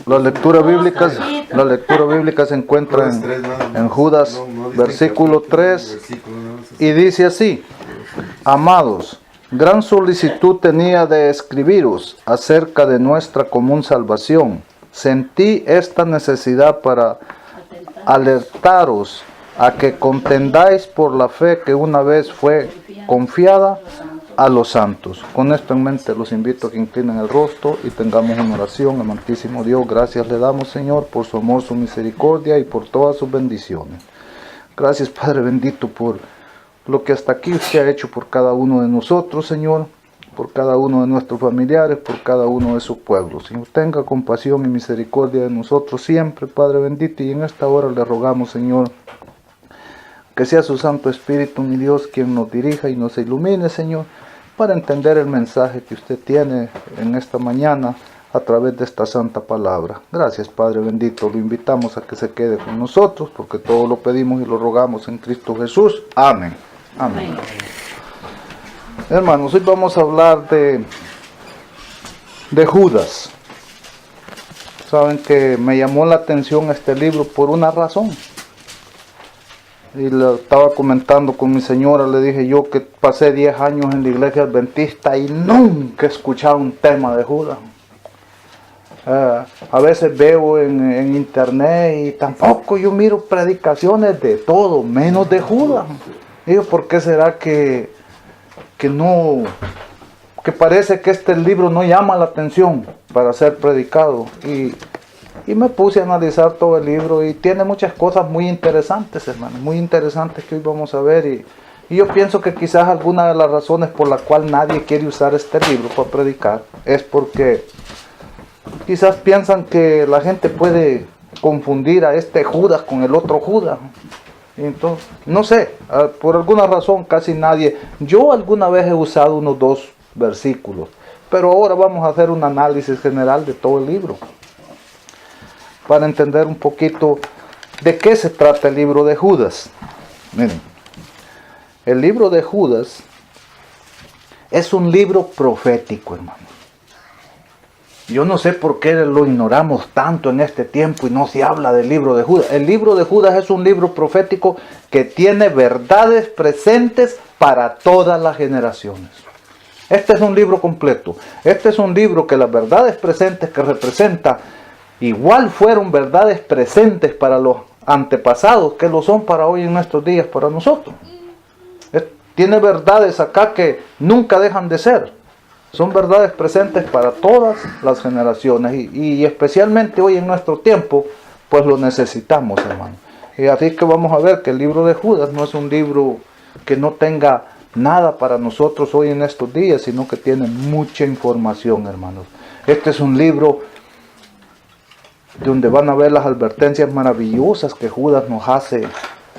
La lectura bíblica se encuentra en Judas, versículo 3, y dice así: Amados, gran solicitud tenía de escribiros acerca de nuestra común salvación. Sentí esta necesidad para alertaros a que contendáis por la fe que una vez fue confiada a los santos. Con esto en mente los invito a que inclinen el rostro y tengamos una oración. Amantísimo Dios, gracias le damos, Señor, por su amor, su misericordia y por todas sus bendiciones. Gracias, Padre bendito, por lo que hasta aquí usted ha hecho por cada uno de nosotros, Señor, por cada uno de nuestros familiares, por cada uno de sus pueblos. Señor, tenga compasión y misericordia de nosotros siempre, Padre bendito, y en esta hora le rogamos, Señor, que sea su Santo Espíritu, mi Dios, quien nos dirija y nos ilumine, Señor, para entender el mensaje que usted tiene en esta mañana a través de esta santa palabra. Gracias, Padre bendito. Lo invitamos a que se quede con nosotros, porque todo lo pedimos y lo rogamos en Cristo Jesús. Amén. Amén. Hermanos, hoy vamos a hablar de Judas. Saben que me llamó la atención este libro por una razón. Y lo estaba comentando con mi señora, le dije yo que pasé 10 años en la iglesia adventista y nunca he escuchado un tema de Judas. A veces veo en internet y tampoco yo miro predicaciones de todo, menos de Judas. Digo, ¿por qué será que parece que este libro no llama la atención para ser predicado? Y me puse a analizar todo el libro y tiene muchas cosas muy interesantes, hermanos, muy interesantes que hoy vamos a ver. Y yo pienso que quizás alguna de las razones por la cual nadie quiere usar este libro para predicar es porque quizás piensan que la gente puede confundir a este Judas con el otro Judas. Entonces, no sé, por alguna razón casi nadie. Yo alguna vez he usado unos 2 versículos, pero ahora vamos a hacer un análisis general de todo el libro, para entender un poquito de qué se trata el libro de Judas. Miren, el libro de Judas es un libro profético, hermano. Yo no sé por qué lo ignoramos tanto en este tiempo y no se habla del libro de Judas. El libro de Judas es un libro profético que tiene verdades presentes para todas las generaciones. Este es un libro completo. Este es un libro que las verdades presentes que representa igual fueron verdades presentes para los antepasados que lo son para hoy en nuestros días para nosotros. Tiene verdades acá que nunca dejan de ser. Son verdades presentes para todas las generaciones y especialmente hoy en nuestro tiempo, pues lo necesitamos, hermano. Y así que vamos a ver que el libro de Judas no es un libro que no tenga nada para nosotros hoy en estos días, sino que tiene mucha información, hermanos. Este es un libro donde van a ver las advertencias maravillosas que Judas nos hace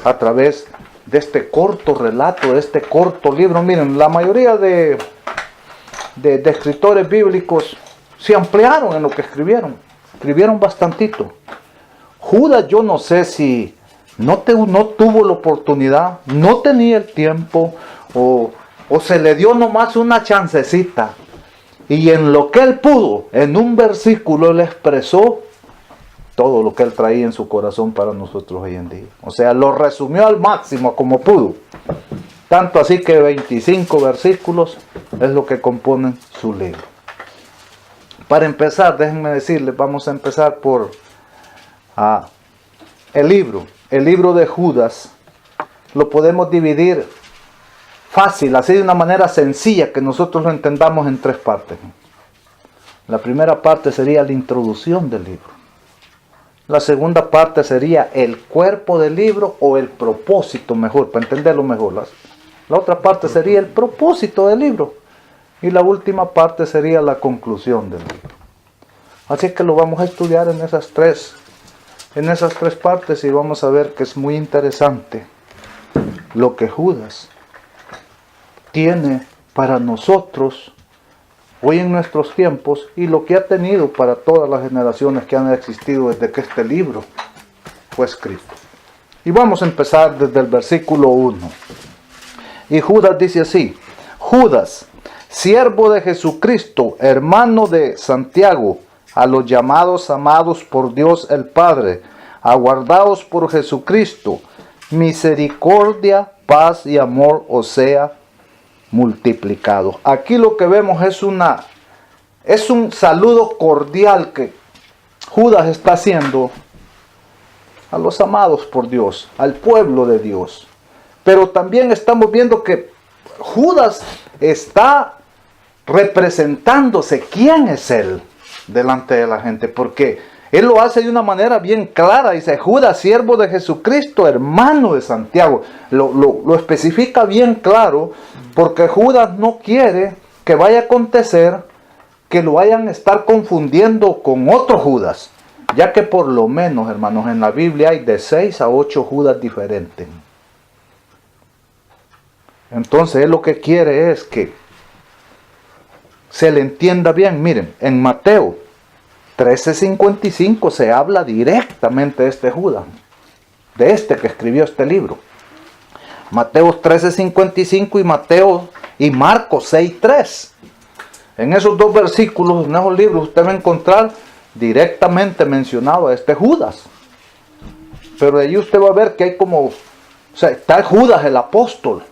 a través de este corto relato, de este corto libro. Miren, la mayoría de escritores bíblicos se ampliaron en lo que escribieron bastantito. Judas, yo no sé si no tuvo la oportunidad, no tenía el tiempo, o se le dio nomás una chancecita, y en lo que él pudo, en un versículo él expresó todo lo que él traía en su corazón para nosotros hoy en día. O sea, lo resumió al máximo como pudo. Tanto así que 25 versículos es lo que componen su libro. Para empezar, déjenme decirles, vamos a empezar por el libro. El libro de Judas lo podemos dividir fácil, así de una manera sencilla que nosotros lo entendamos en 3 partes. La primera parte sería la introducción del libro. La segunda parte sería el cuerpo del libro o el propósito, mejor, para entenderlo mejor. La otra parte sería el propósito del libro. Y la última parte sería la conclusión del libro. Así que lo vamos a estudiar en esas tres partes y vamos a ver que es muy interesante lo que Judas tiene para nosotros hoy en nuestros tiempos y lo que ha tenido para todas las generaciones que han existido desde que este libro fue escrito. Y vamos a empezar desde el versículo 1. Y Judas dice así: Judas, siervo de Jesucristo, hermano de Santiago, a los llamados amados por Dios el Padre, aguardados por Jesucristo, misericordia, paz y amor os sea multiplicado. Aquí lo que vemos es un saludo cordial que Judas está haciendo a los amados por Dios, al pueblo de Dios. Pero también estamos viendo que Judas está representándose quién es él delante de la gente, porque él lo hace de una manera bien clara. Dice: Judas, siervo de Jesucristo, hermano de Santiago. Lo especifica bien claro, porque Judas no quiere que vaya a acontecer que lo vayan a estar confundiendo con otro Judas, ya que por lo menos, hermanos, en la Biblia hay de 6 a 8 Judas diferentes. Entonces él lo que quiere es que se le entienda bien. Miren, en Mateo 13:55 se habla directamente de este Judas, de este que escribió este libro. Mateo 13:55 y Marcos 6:3. En esos dos versículos, en esos libros, usted va a encontrar directamente mencionado a este Judas. Pero de allí usted va a ver que hay está Judas el apóstol,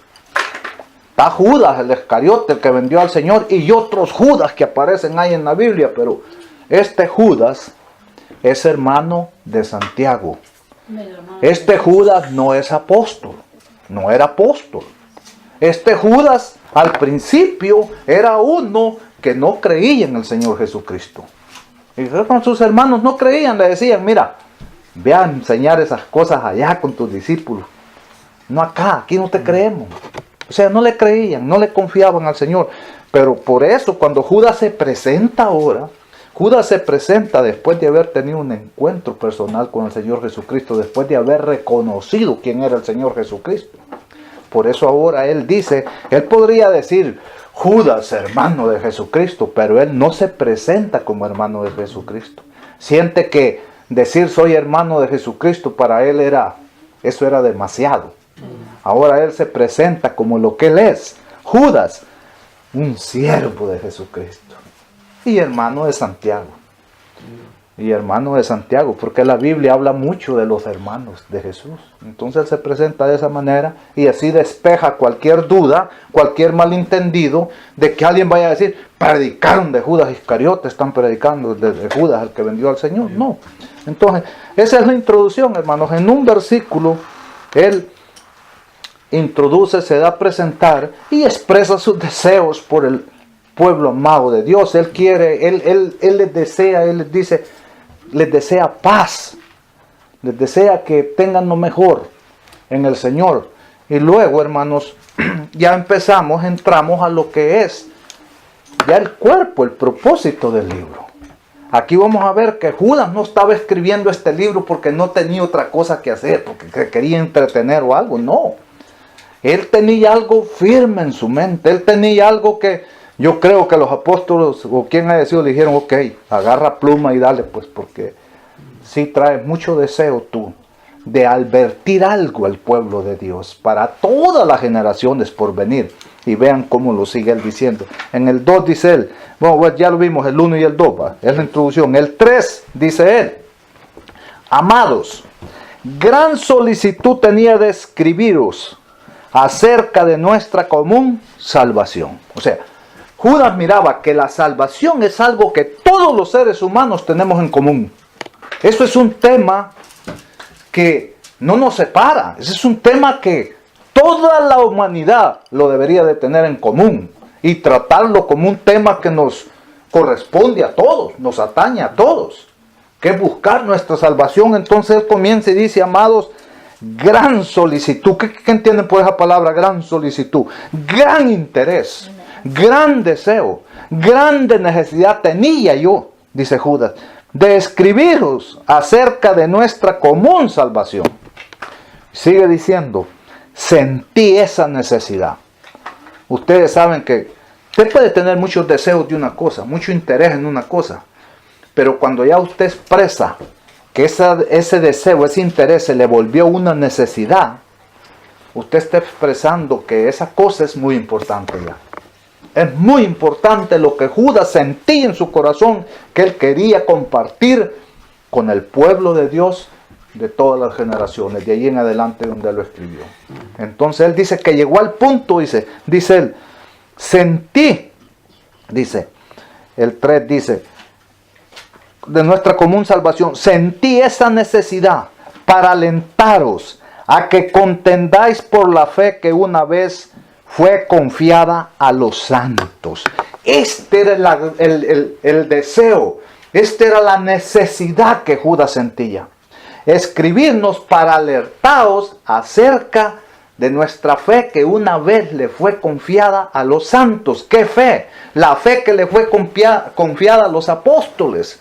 está Judas el Iscariote, el que vendió al Señor, y otros Judas que aparecen ahí en la Biblia. Pero este Judas es hermano de Santiago. Este Judas no es apóstol, no era apóstol. Este Judas al principio era uno que no creía en el Señor Jesucristo. Y con sus hermanos no creían, le decían: mira, ve a enseñar esas cosas allá con tus discípulos. No acá, aquí no te creemos. O sea, no le creían, no le confiaban al Señor. Pero por eso cuando Judas se presenta ahora, Judas se presenta después de haber tenido un encuentro personal con el Señor Jesucristo, después de haber reconocido quién era el Señor Jesucristo. Por eso ahora él dice, él podría decir Judas, hermano de Jesucristo, pero él no se presenta como hermano de Jesucristo. Siente que decir soy hermano de Jesucristo para él eso era demasiado. Ahora él se presenta como lo que él es, Judas, un siervo de Jesucristo y hermano de Santiago. Y hermano de Santiago, porque la Biblia habla mucho de los hermanos de Jesús. Entonces él se presenta de esa manera y así despeja cualquier duda, cualquier malentendido de que alguien vaya a decir: predicaron de Judas Iscariote, están predicando de Judas, el que vendió al Señor. No. Entonces, esa es la introducción, hermanos. En un versículo, él introduce, se da a presentar y expresa sus deseos por el pueblo amado de Dios. Él quiere, él les desea, él les dice, les desea paz, les desea que tengan lo mejor en el Señor. Y luego, hermanos, ya entramos a lo que es ya el cuerpo, el propósito del libro. Aquí vamos a ver que Judas no estaba escribiendo este libro porque no tenía otra cosa que hacer, porque quería entretener o algo, no. Él tenía algo firme en su mente, él tenía algo que yo creo que los apóstoles o quien haya sido le dijeron: ok, agarra pluma y dale, pues, porque sí traes mucho deseo tú de advertir algo al pueblo de Dios para todas las generaciones por venir. Y vean cómo lo sigue él diciendo. En el 2 dice él, bueno, ya lo vimos, el 1 y el 2, es la introducción. El 3 dice él: amados, gran solicitud tenía de escribiros acerca de nuestra común salvación. O sea, Judas miraba que la salvación es algo que todos los seres humanos tenemos en común. Eso es un tema que no nos separa. Ese es un tema que toda la humanidad lo debería de tener en común y tratarlo como un tema que nos corresponde a todos, nos atañe a todos, que es buscar nuestra salvación. Entonces él comienza y dice: amados, gran solicitud. ¿Qué entienden por esa palabra gran solicitud? Gran interés, gran deseo, grande necesidad tenía yo, dice Judas, de escribiros acerca de nuestra común salvación. Sigue diciendo: sentí esa necesidad. Ustedes saben que usted puede tener muchos deseos de una cosa, mucho interés en una cosa, pero cuando ya usted expresa que ese deseo, ese interés se le volvió una necesidad, usted está expresando que esa cosa es muy importante ya. Es muy importante lo que Judas sentía en su corazón, que él quería compartir con el pueblo de Dios de todas las generaciones, de ahí en adelante donde él lo escribió. Entonces él dice que llegó al punto, dice él, sentí, dice, el 3 dice, de nuestra común salvación, sentí esa necesidad para alentaros a que contendáis por la fe que una vez fue confiada a los santos. Este era el deseo, esta era la necesidad que Judas sentía. Escribirnos para alertaros acerca de nuestra fe que una vez le fue confiada a los santos. ¿Qué fe? La fe que le fue confiada a los apóstoles.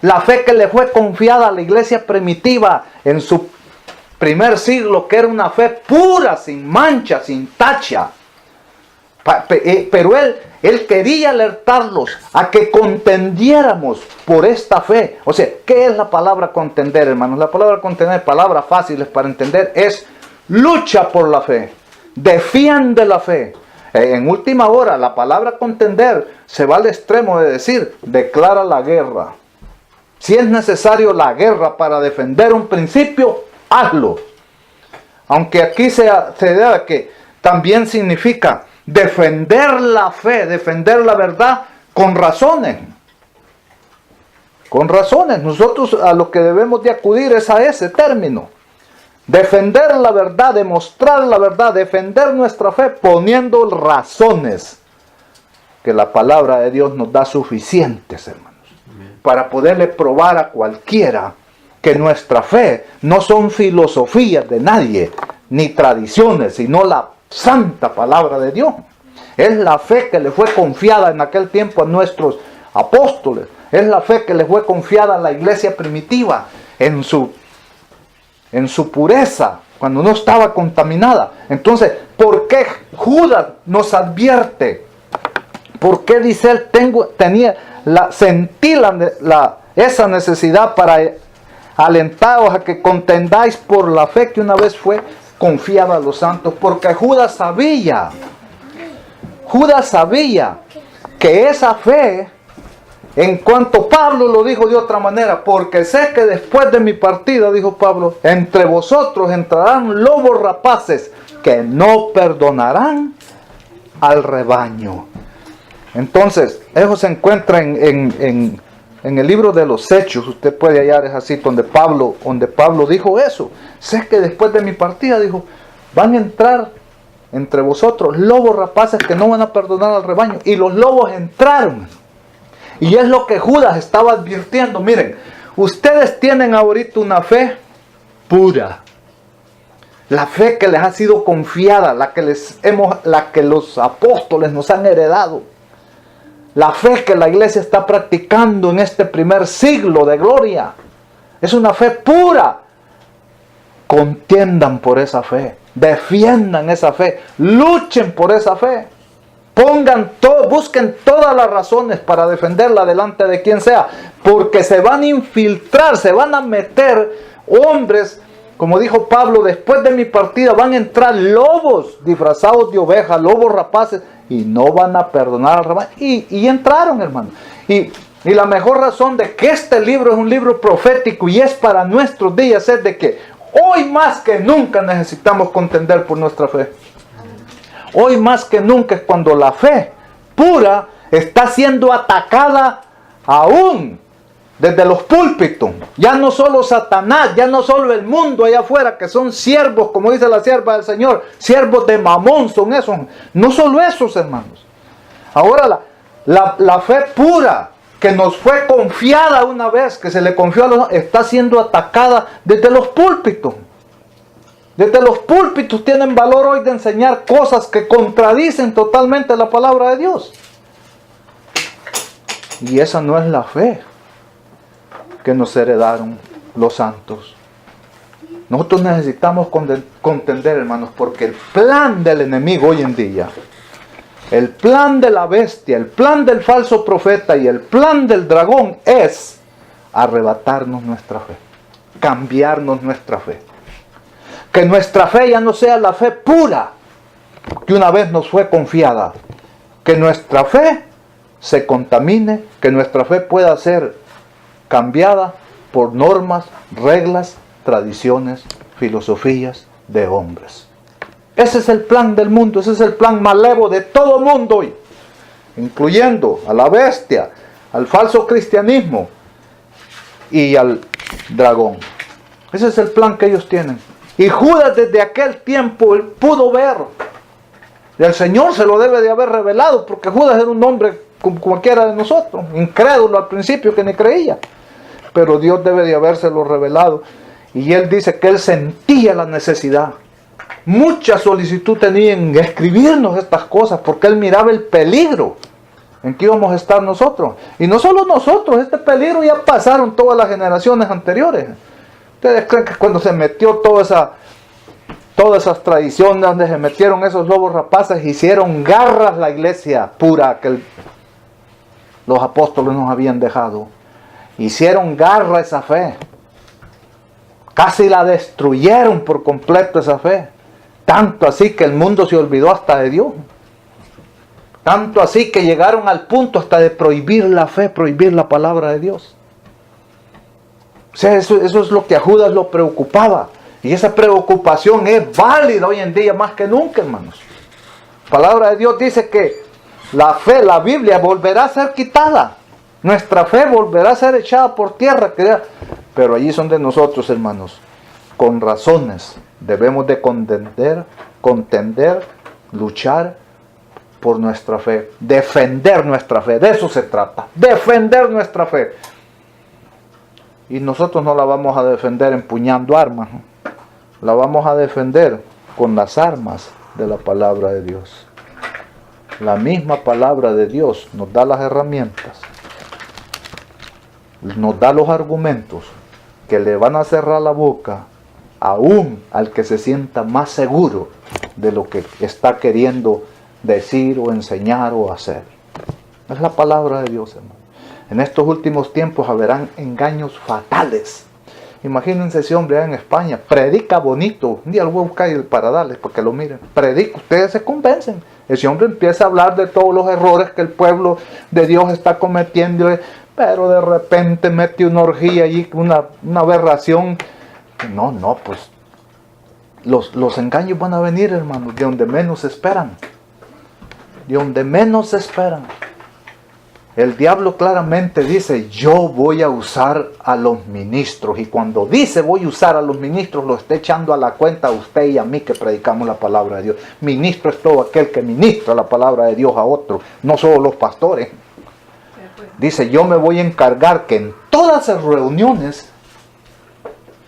La fe que le fue confiada a la iglesia primitiva en su primer siglo, que era una fe pura, sin mancha, sin tacha. Pero él quería alertarlos a que contendiéramos por esta fe. O sea, ¿qué es la palabra contender, hermanos? La palabra contender, palabras fáciles para entender, es lucha por la fe, defiende la fe. En última hora, la palabra contender se va al extremo de decir, declara la guerra. Si es necesario la guerra para defender un principio, hazlo. Aunque aquí se da que también significa defender la fe, defender la verdad con razones. Con razones. Nosotros a lo que debemos de acudir es a ese término. Defender la verdad, demostrar la verdad, defender nuestra fe poniendo razones que la palabra de Dios nos da suficientes, hermanos, para poderle probar a cualquiera que nuestra fe no son filosofías de nadie, ni tradiciones, sino la santa palabra de Dios. Es la fe que le fue confiada en aquel tiempo a nuestros apóstoles. Es la fe que le fue confiada a la iglesia primitiva en su pureza, cuando no estaba contaminada. Entonces, ¿por qué Judas nos advierte? ¿Por qué dice él, sentí esa necesidad para alentaros a que contendáis por la fe que una vez fue confiada a los santos? Porque Judas sabía que esa fe, en cuanto Pablo lo dijo de otra manera, porque sé que después de mi partida, dijo Pablo, entre vosotros entrarán lobos rapaces que no perdonarán al rebaño. Entonces, eso se encuentra en el libro de los Hechos. Usted puede hallar, es así, donde Pablo dijo eso. Sé que después de mi partida, dijo, van a entrar entre vosotros lobos rapaces que no van a perdonar al rebaño. Y los lobos entraron. Y es lo que Judas estaba advirtiendo. Miren, ustedes tienen ahorita una fe pura. La fe que les ha sido confiada, la que los apóstoles nos han heredado. La fe que la iglesia está practicando en este primer siglo de gloria. Es una fe pura. Contiendan por esa fe. Defiendan esa fe. Luchen por esa fe. Busquen todas las razones para defenderla delante de quien sea. Porque se van a infiltrar, se van a meter hombres, como dijo Pablo, después de mi partida van a entrar lobos disfrazados de ovejas, lobos rapaces, y no van a perdonar al rebaño. Y entraron, hermano. Y la mejor razón de que este libro es un libro profético y es para nuestros días es de que hoy más que nunca necesitamos contender por nuestra fe. Hoy más que nunca es cuando la fe pura está siendo atacada aún desde los púlpitos. Ya no solo Satanás, ya no solo el mundo allá afuera, que son siervos, como dice la sierva del Señor, siervos de Mamón son esos. No solo esos, hermanos. Ahora la fe pura que nos fue confiada una vez, que se le confió a los, está siendo atacada desde los púlpitos. Desde los púlpitos tienen valor hoy de enseñar cosas que contradicen totalmente la palabra de Dios. Y esa no es la fe que nos heredaron los santos. Nosotros necesitamos contender, hermanos, porque el plan del enemigo hoy en día, el plan de la bestia, el plan del falso profeta y el plan del dragón es arrebatarnos nuestra fe, cambiarnos nuestra fe. Que nuestra fe ya no sea la fe pura que una vez nos fue confiada. que nuestra fe se contamine, que nuestra fe pueda ser cambiada por normas, reglas, tradiciones, filosofías de hombres. Ese es el plan del mundo, ese es el plan malévolo de todo mundo hoy, incluyendo a la bestia, al falso cristianismo y al dragón. Ese es el plan que ellos tienen. Y Judas desde aquel tiempo él pudo ver. Y el Señor se lo debe de haber revelado, porque Judas era un hombre como cualquiera de nosotros, incrédulo al principio que ni creía. Pero Dios debe de habérselo revelado. Y él dice que él sentía la necesidad. Mucha solicitud tenía en escribirnos estas cosas, porque él miraba el peligro en que íbamos a estar nosotros. Y no solo nosotros, este peligro ya pasaron todas las generaciones anteriores. ¿Ustedes creen que cuando se metió todas esas tradiciones, donde se metieron esos lobos rapaces, hicieron garras la iglesia pura que los apóstoles nos habían dejado? Hicieron garra esa fe. Casi la destruyeron por completo esa fe. Tanto así que el mundo se olvidó hasta de Dios. Tanto así que llegaron al punto hasta de prohibir la fe, prohibir la palabra de Dios. O sea, eso es lo que a Judas lo preocupaba. Y esa preocupación es válida hoy en día más que nunca, hermanos. La palabra de Dios dice que la fe, la Biblia, volverá a ser quitada. Nuestra fe volverá a ser echada por tierra. Pero allí son de nosotros, hermanos. Con razones debemos de contender, luchar por nuestra fe. Defender nuestra fe. De eso se trata. Defender nuestra fe. Y nosotros no la vamos a defender empuñando armas, ¿no? La vamos a defender con las armas de la palabra de Dios. La misma palabra de Dios nos da las herramientas, nos da los argumentos que le van a cerrar la boca aún al que se sienta más seguro de lo que está queriendo decir o enseñar o hacer. Es la palabra de Dios, hermano. En estos últimos tiempos habrán engaños fatales. Imagínense ese hombre allá en España, predica bonito. Un día lo voy a buscar para darles, para que lo miren. Predica, ustedes se convencen. Ese hombre empieza a hablar de todos los errores que el pueblo de Dios está cometiendo, pero de repente mete una orgía allí, una aberración. No, pues los engaños van a venir, hermanos, de donde menos se esperan. De donde menos se esperan. El diablo claramente dice, yo voy a usar a los ministros. Y cuando dice voy a usar a los ministros, lo está echando a la cuenta a usted y a mí que predicamos la palabra de Dios. Ministro es todo aquel que ministra la palabra de Dios a otro, no solo los pastores. Dice, yo me voy a encargar que en todas las reuniones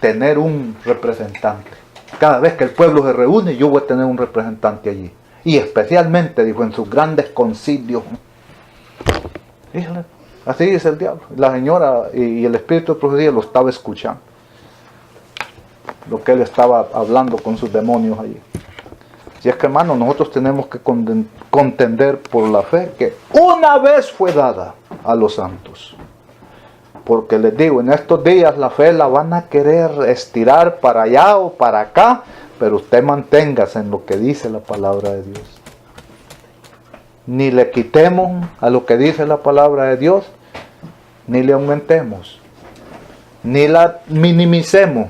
tener un representante. Cada vez que el pueblo se reúne, yo voy a tener un representante allí. Y especialmente, dijo, en sus grandes concilios. Fíjale, así dice el diablo. La señora y el espíritu de profecía lo estaba escuchando. Lo que él estaba hablando con sus demonios allí. Y es que, hermano, nosotros tenemos que contender por la fe que una vez fue dada a los santos. Porque les digo, en estos días la fe la van a querer estirar para allá o para acá, pero usted manténgase en lo que dice la palabra de Dios. Ni le quitemos a lo que dice la palabra de Dios, ni le aumentemos, ni la minimicemos,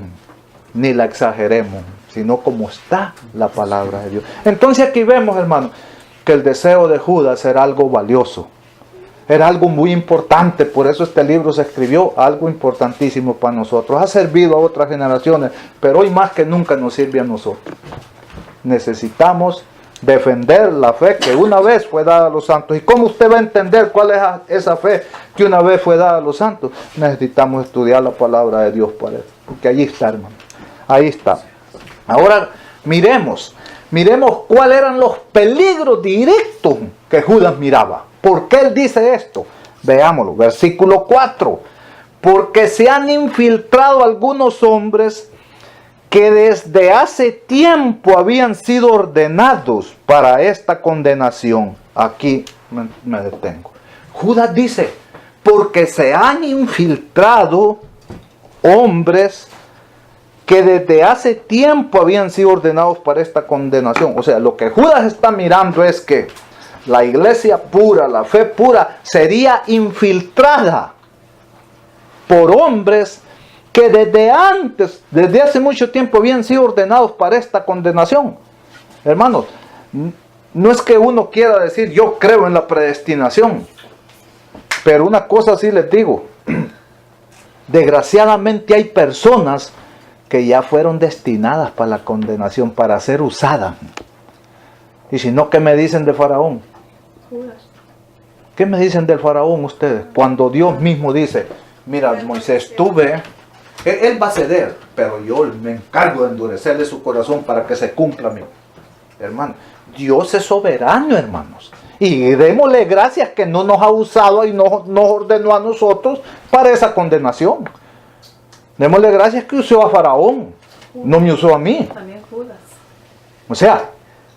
ni la exageremos, sino como está la palabra de Dios. Entonces aquí vemos, hermano, que el deseo de Judas era algo valioso, era algo muy importante. Por eso este libro se escribió, algo importantísimo para nosotros. Ha servido a otras generaciones, pero hoy más que nunca nos sirve a nosotros. Necesitamos defender la fe que una vez fue dada a los santos. ¿Y cómo usted va a entender cuál es esa fe que una vez fue dada a los santos? Necesitamos estudiar la palabra de Dios para eso, porque allí está, hermano. Ahí está. Ahora miremos cuáles eran los peligros directos que Judas miraba. ¿Por qué él dice esto? Veámoslo, versículo 4. Porque se han infiltrado algunos hombres que desde hace tiempo habían sido ordenados para esta condenación. Aquí me detengo. Judas dice, porque se han infiltrado hombres que desde hace tiempo habían sido ordenados para esta condenación. O sea, lo que Judas está mirando es que la iglesia pura, la fe pura, sería infiltrada por hombres que desde antes, desde hace mucho tiempo habían sido ordenados para esta condenación. Hermanos, no es que uno quiera decir yo creo en la predestinación, pero una cosa sí les digo, desgraciadamente hay personas que ya fueron destinadas para la condenación, para ser usadas. Y si no, ¿qué me dicen de Faraón? ¿Qué me dicen del Faraón ustedes? Cuando Dios mismo dice, mira Moisés, tú ve, él va a ceder, pero yo me encargo de endurecerle su corazón para que se cumpla mi hermano. Dios es soberano, hermanos. Y démosle gracias que no nos ha usado y nos ordenó a nosotros para esa condenación. Démosle gracias que usó a Faraón, no me usó a mí. También Judas. O sea,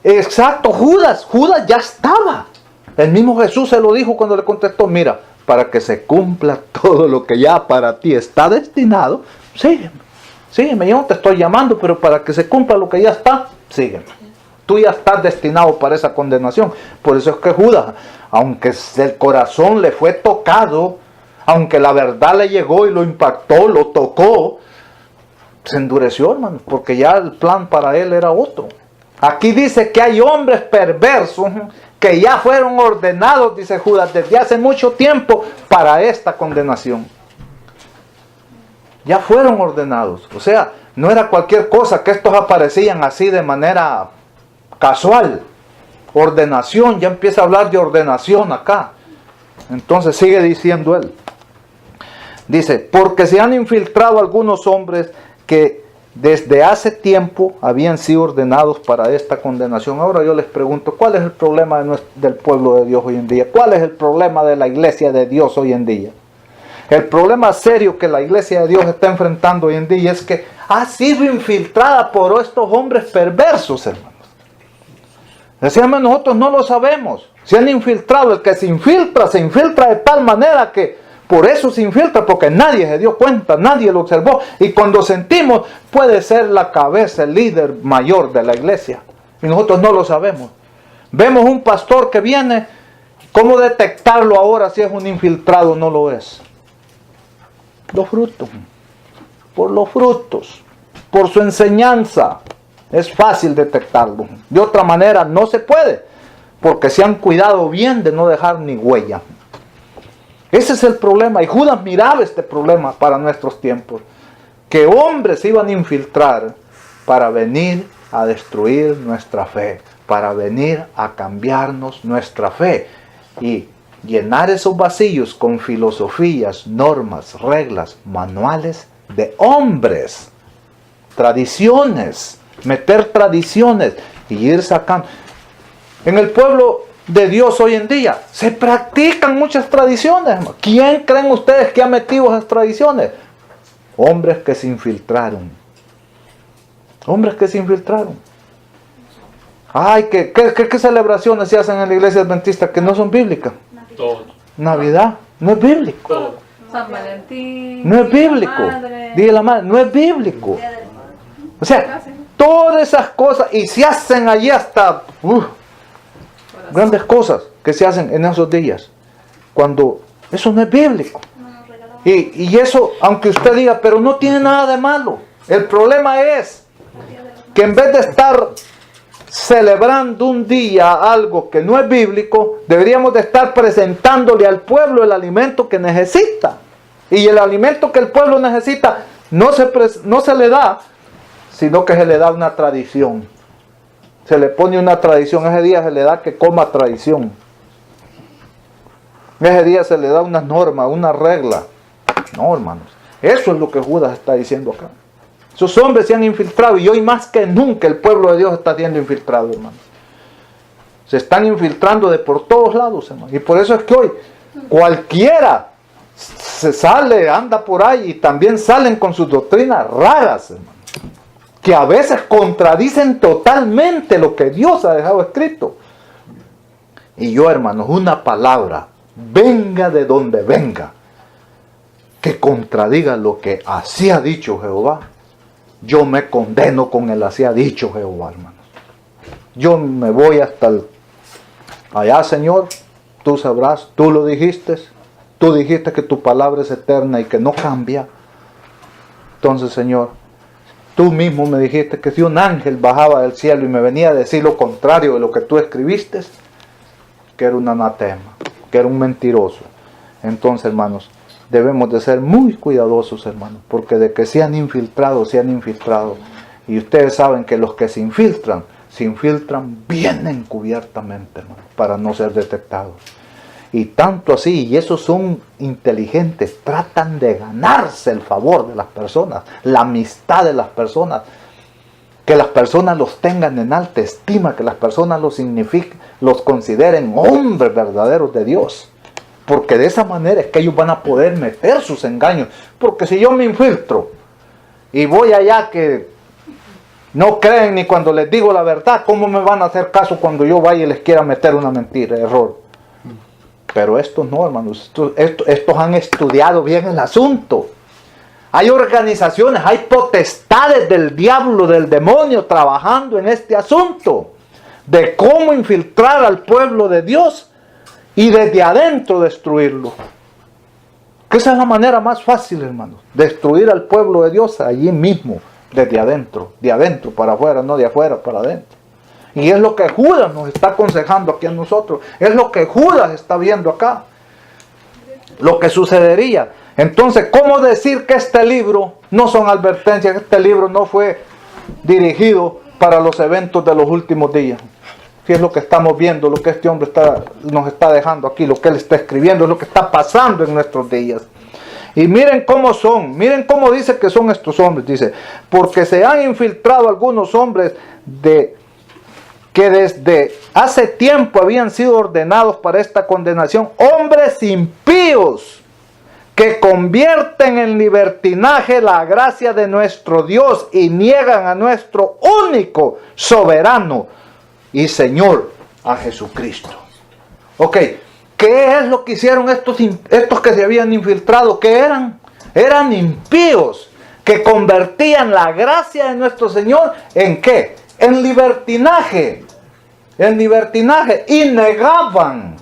exacto, Judas ya estaba. El mismo Jesús se lo dijo cuando le contestó, mira, para que se cumpla todo lo que ya para ti está destinado, sígueme, yo no te estoy llamando, pero para que se cumpla lo que ya está, sígueme. Tú ya estás destinado para esa condenación. Por eso es que Judas, aunque el corazón le fue tocado, aunque la verdad le llegó y lo impactó, lo tocó, se endureció, hermano, porque ya el plan para él era otro. Aquí dice que hay hombres perversos que ya fueron ordenados, dice Judas, desde hace mucho tiempo para esta condenación. Ya fueron ordenados. O sea, no era cualquier cosa que estos aparecían así de manera casual. Ordenación, ya empieza a hablar de ordenación acá. Entonces sigue diciendo él. Dice, porque se han infiltrado algunos hombres que desde hace tiempo habían sido ordenados para esta condenación. Ahora yo les pregunto, ¿cuál es el problema del pueblo de Dios hoy en día? ¿Cuál es el problema de la iglesia de Dios hoy en día? El problema serio que la iglesia de Dios está enfrentando hoy en día es que ha sido infiltrada por estos hombres perversos, hermanos. Decíamos, nosotros no lo sabemos. Se han infiltrado. El que se infiltra de tal manera que por eso se infiltra, porque nadie se dio cuenta, nadie lo observó. Y cuando sentimos, puede ser la cabeza, el líder mayor de la iglesia. Y nosotros no lo sabemos. Vemos un pastor que viene, ¿cómo detectarlo ahora si es un infiltrado o no lo es? Los frutos. Por los frutos. Por su enseñanza. Es fácil detectarlo. De otra manera no se puede. Porque se han cuidado bien de no dejar ni huella. Ese es el problema. Y Judas miraba este problema para nuestros tiempos. Que hombres se iban a infiltrar para venir a destruir nuestra fe. Para venir a cambiarnos nuestra fe. Y llenar esos vacíos con filosofías, normas, reglas, manuales de hombres. Tradiciones. Meter tradiciones y ir sacando. En el pueblo de Dios hoy en día se practican muchas tradiciones. ¿Quién creen ustedes que ha metido esas tradiciones? Hombres que se infiltraron. Hombres que se infiltraron. Ay, ¿qué celebraciones se hacen en la iglesia adventista que no son bíblicas? Todo. Navidad, no es bíblico. Todo. San Valentín. No es bíblico. Dile a la madre, no es bíblico. O sea, todas esas cosas, y se hacen allí hasta grandes cosas que se hacen en esos días, cuando eso no es bíblico. Y eso, aunque usted diga, pero no tiene nada de malo. El problema es que en vez de estar celebrando un día algo que no es bíblico, deberíamos de estar presentándole al pueblo el alimento que necesita. Y el alimento que el pueblo necesita no se le da, sino que se le da una tradición. Se le pone una tradición. Ese día se le da que coma tradición. Ese día se le da una norma, una regla. No, hermanos. Eso es lo que Judas está diciendo acá. Esos hombres se han infiltrado y hoy más que nunca el pueblo de Dios está siendo infiltrado, hermanos. Se están infiltrando de por todos lados, hermanos. Y por eso es que hoy cualquiera se sale, anda por ahí y también salen con sus doctrinas raras, hermanos, que a veces contradicen totalmente lo que Dios ha dejado escrito. Y yo, hermanos, una palabra, venga de donde venga, que contradiga lo que así ha dicho Jehová, yo me condeno con el así ha dicho Jehová, hermanos. Yo me voy hasta Allá, Señor, tú sabrás, tú lo dijiste. Tú dijiste que tu palabra es eterna y que no cambia. Entonces, Señor, tú mismo me dijiste que si un ángel bajaba del cielo y me venía a decir lo contrario de lo que tú escribiste, que era un anatema, que era un mentiroso. Entonces, hermanos, debemos de ser muy cuidadosos, hermanos, porque de que se han infiltrado. Y ustedes saben que los que se infiltran bien encubiertamente, hermanos, para no ser detectados. Y tanto así, y esos son inteligentes, tratan de ganarse el favor de las personas, la amistad de las personas, que las personas los tengan en alta estima, que las personas los consideren hombres verdaderos de Dios. Porque de esa manera es que ellos van a poder meter sus engaños. Porque si yo me infiltro y voy allá que no creen ni cuando les digo la verdad, ¿cómo me van a hacer caso cuando yo vaya y les quiera meter una mentira, error? Pero estos no, hermanos, estos han estudiado bien el asunto. Hay organizaciones, hay potestades del diablo, del demonio trabajando en este asunto de cómo infiltrar al pueblo de Dios y desde adentro destruirlo. Que esa es la manera más fácil, hermanos, destruir al pueblo de Dios allí mismo, desde adentro, de adentro para afuera, no de afuera para adentro. Y es lo que Judas nos está aconsejando aquí a nosotros. Es lo que Judas está viendo acá. Lo que sucedería. Entonces, ¿cómo decir que este libro no son advertencias? Que este libro no fue dirigido para los eventos de los últimos días. Si es lo que estamos viendo, lo que este hombre nos está dejando aquí, lo que él está escribiendo, es lo que está pasando en nuestros días. Y miren cómo son, miren cómo dice que son estos hombres. Dice, porque se han infiltrado algunos hombres que desde hace tiempo habían sido ordenados para esta condenación, hombres impíos que convierten en libertinaje la gracia de nuestro Dios y niegan a nuestro único soberano y Señor, a Jesucristo. Ok, ¿qué es lo que hicieron estos que se habían infiltrado? ¿Qué eran? Eran impíos que convertían la gracia de nuestro Señor ¿en qué? En libertinaje, y negaban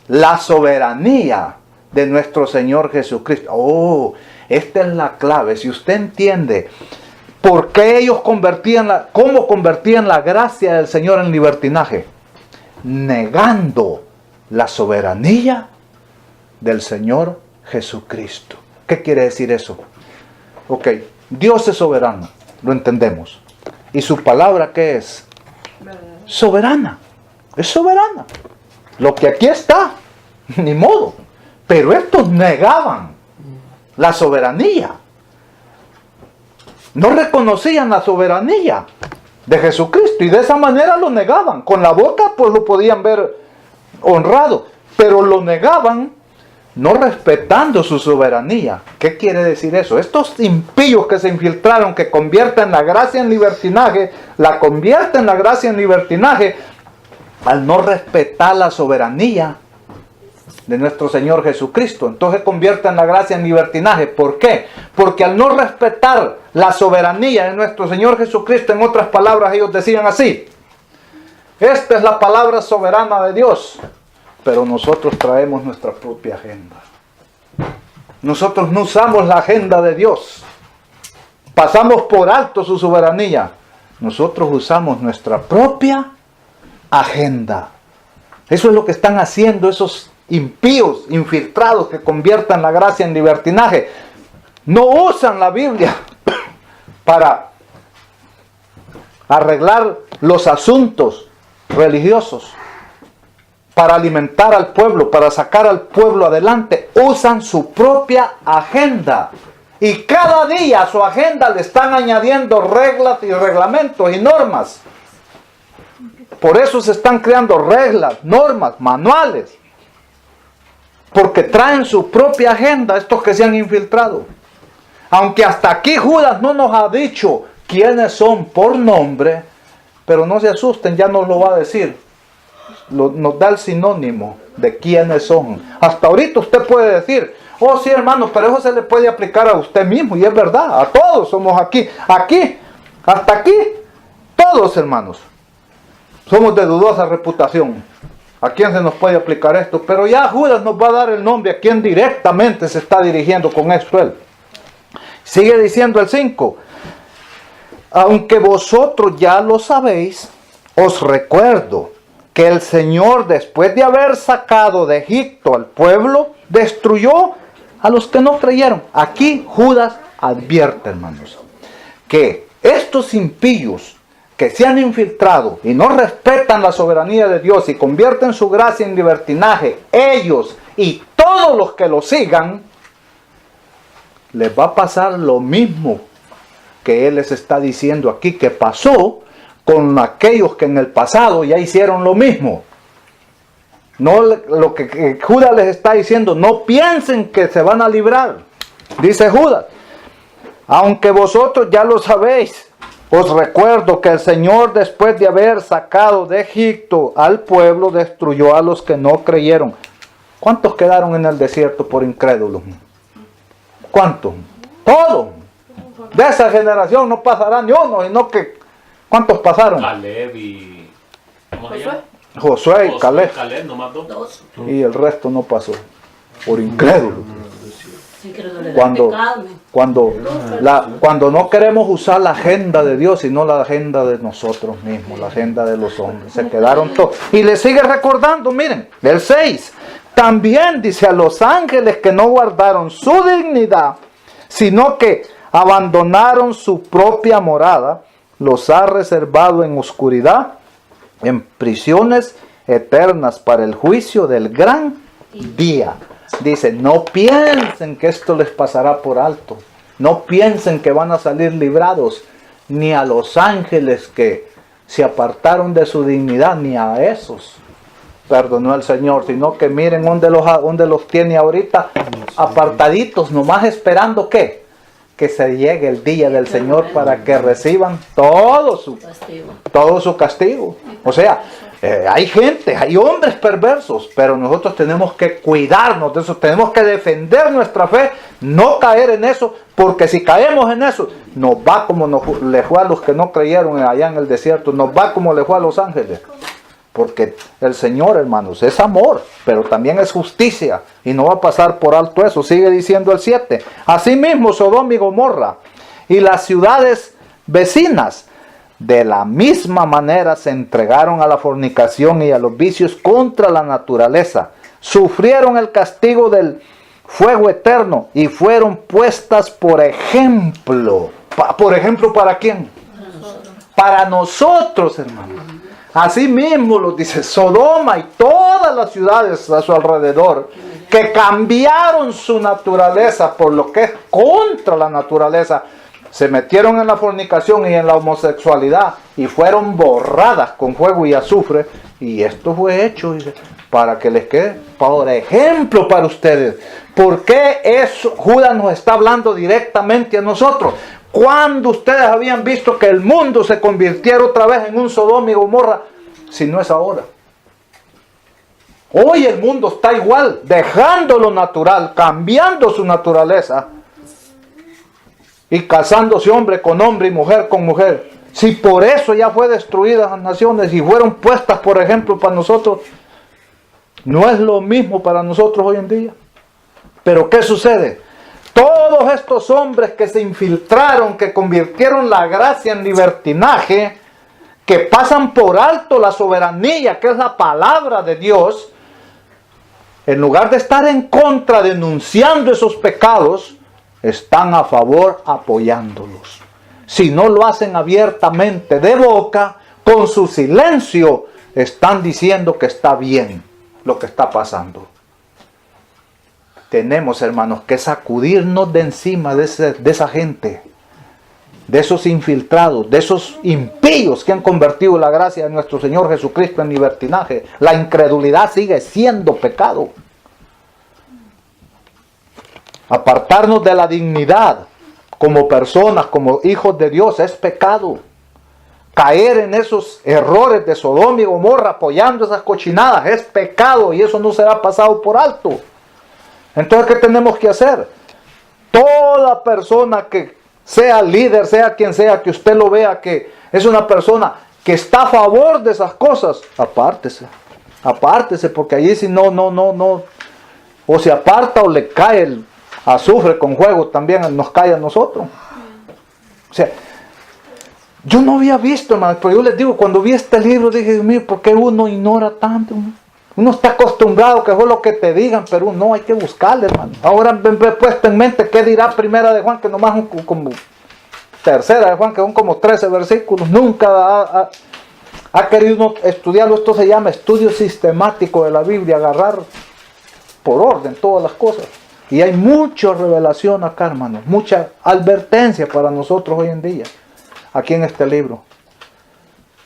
la soberanía de nuestro Señor Jesucristo. Oh, esta es la clave. Si usted entiende por qué ellos cómo convertían la gracia del Señor en libertinaje, negando la soberanía del Señor Jesucristo. ¿Qué quiere decir eso? Ok, Dios es soberano, lo entendemos. ¿Y su palabra qué es? Soberana. Es soberana. Lo que aquí está, ni modo. Pero estos negaban la soberanía. No reconocían la soberanía de Jesucristo y de esa manera lo negaban. Con la boca pues lo podían ver honrado, pero lo negaban no respetando su soberanía. ¿Qué quiere decir eso? Estos impíos que se infiltraron, que convierten la gracia en libertinaje, al no respetar la soberanía de nuestro Señor Jesucristo. Entonces convierten la gracia en libertinaje. ¿Por qué? Porque al no respetar la soberanía de nuestro Señor Jesucristo, en otras palabras, ellos decían así: esta es la palabra soberana de Dios, pero nosotros traemos nuestra propia agenda. Nosotros no usamos la agenda de Dios. Pasamos por alto su soberanía. Nosotros usamos nuestra propia agenda. Eso es lo que están haciendo esos impíos, infiltrados, que conviertan la gracia en libertinaje. No usan la Biblia para arreglar los asuntos religiosos, para alimentar al pueblo, para sacar al pueblo adelante. Usan su propia agenda. Y cada día a su agenda le están añadiendo reglas y reglamentos y normas. Por eso se están creando reglas, normas, manuales. Porque traen su propia agenda estos que se han infiltrado. Aunque hasta aquí Judas no nos ha dicho quiénes son por nombre, pero no se asusten, ya nos lo va a decir. Nos da el sinónimo de quiénes son. Hasta ahorita usted puede decir: oh sí, hermano, pero eso se le puede aplicar a usted mismo. Y es verdad, a todos somos aquí, hasta aquí, todos, hermanos, somos de dudosa reputación. ¿A quién se nos puede aplicar esto? Pero ya Judas nos va a dar el nombre a quien directamente se está dirigiendo con esto él. Sigue diciendo el 5. Aunque vosotros ya lo sabéis, os recuerdo que el Señor, después de haber sacado de Egipto al pueblo, destruyó a los que no creyeron. Aquí Judas advierte, hermanos, que estos impíos que se han infiltrado y no respetan la soberanía de Dios y convierten su gracia en libertinaje, ellos y todos los que lo sigan, les va a pasar lo mismo que Él les está diciendo aquí que pasó con aquellos que en el pasado ya hicieron lo mismo. No, lo que Judas les está diciendo, no piensen que se van a librar. Dice Judas, aunque vosotros ya lo sabéis, os recuerdo que el Señor, después de haber sacado de Egipto al pueblo, destruyó a los que no creyeron. ¿Cuántos quedaron en el desierto por incrédulos? ¿Cuántos? Todos. De esa generación no pasará ni uno, sino que ¿cuántos pasaron? Caleb y... ¿cómo se llama? Josué y Caleb. Nomás dos. Y el resto no pasó. Por incrédulos. Cuando no queremos usar la agenda de Dios, sino la agenda de nosotros mismos, la agenda de los hombres, se quedaron todos. Y le sigue recordando, miren, el 6. También dice a los ángeles que no guardaron su dignidad, sino que abandonaron su propia morada, los ha reservado en oscuridad, en prisiones eternas para el juicio del gran día. Dice, no piensen que esto les pasará por alto. No piensen que van a salir librados. Ni a los ángeles que se apartaron de su dignidad, ni a esos perdonó el Señor. Sino que miren dónde los tiene ahorita, apartaditos, nomás esperando que se llegue el día del Señor para que reciban todo su castigo. O sea, hay gente, hay hombres perversos, pero nosotros tenemos que cuidarnos de eso, tenemos que defender nuestra fe, no caer en eso, porque si caemos en eso, nos va como le fue a los que no creyeron allá en el desierto, nos va como le fue a los ángeles. Porque el Señor, hermanos, es amor, pero también es justicia, y no va a pasar por alto eso. Sigue diciendo el 7. Asimismo, Sodoma y Gomorra y las ciudades vecinas, de la misma manera se entregaron a la fornicación y a los vicios contra la naturaleza. Sufrieron el castigo del fuego eterno y fueron puestas por ejemplo. ¿Por ejemplo para quién? Para nosotros, hermanos. Así mismo lo dice Sodoma y todas las ciudades a su alrededor, que cambiaron su naturaleza por lo que es contra la naturaleza. Se metieron en la fornicación y en la homosexualidad y fueron borradas con fuego y azufre. Y esto fue hecho, dice, para que les quede por ejemplo para ustedes. ¿Por qué eso Judas nos está hablando directamente a nosotros? Cuando ustedes habían visto que el mundo se convirtiera otra vez en un Sodoma y Gomorra, si no es ahora. Hoy el mundo está igual, dejando lo natural, cambiando su naturaleza y casándose hombre con hombre y mujer con mujer. Si por eso ya fue destruidas las naciones y fueron puestas por ejemplo para nosotros, no es lo mismo para nosotros hoy en día. Pero ¿qué sucede? Todos estos hombres que se infiltraron, que convirtieron la gracia en libertinaje, que pasan por alto la soberanía, que es la palabra de Dios, en lugar de estar en contra, denunciando esos pecados, están a favor apoyándolos. Si no lo hacen abiertamente de boca, con su silencio, están diciendo que está bien lo que está pasando. Tenemos, hermanos, que sacudirnos de encima de esa gente, de esos infiltrados, de esos impíos que han convertido la gracia de nuestro Señor Jesucristo en libertinaje. La incredulidad sigue siendo pecado. Apartarnos de la dignidad como personas, como hijos de Dios, es pecado. Caer en esos errores de Sodoma y Gomorra apoyando esas cochinadas es pecado, y eso no será pasado por alto. Entonces, ¿qué tenemos que hacer? Toda persona que sea líder, sea quien sea, que usted lo vea que es una persona que está a favor de esas cosas, apártese. apártese, porque allí si no, o se aparta o le cae el azufre con fuego, también nos cae a nosotros. O sea, yo no había visto, hermano, pero yo les digo, cuando vi este libro dije, Dios mío, ¿por qué uno ignora tanto, hermano? Uno está acostumbrado que fue lo que te digan, pero no, hay que buscarle, hermano. Ahora me he puesto en mente qué dirá Primera de Juan, que nomás como Tercera de Juan, que son como 13 versículos. Nunca ha querido uno estudiarlo. Esto se llama estudio sistemático de la Biblia, agarrar por orden todas las cosas. Y hay mucha revelación acá, hermano, mucha advertencia para nosotros hoy en día, aquí en este libro.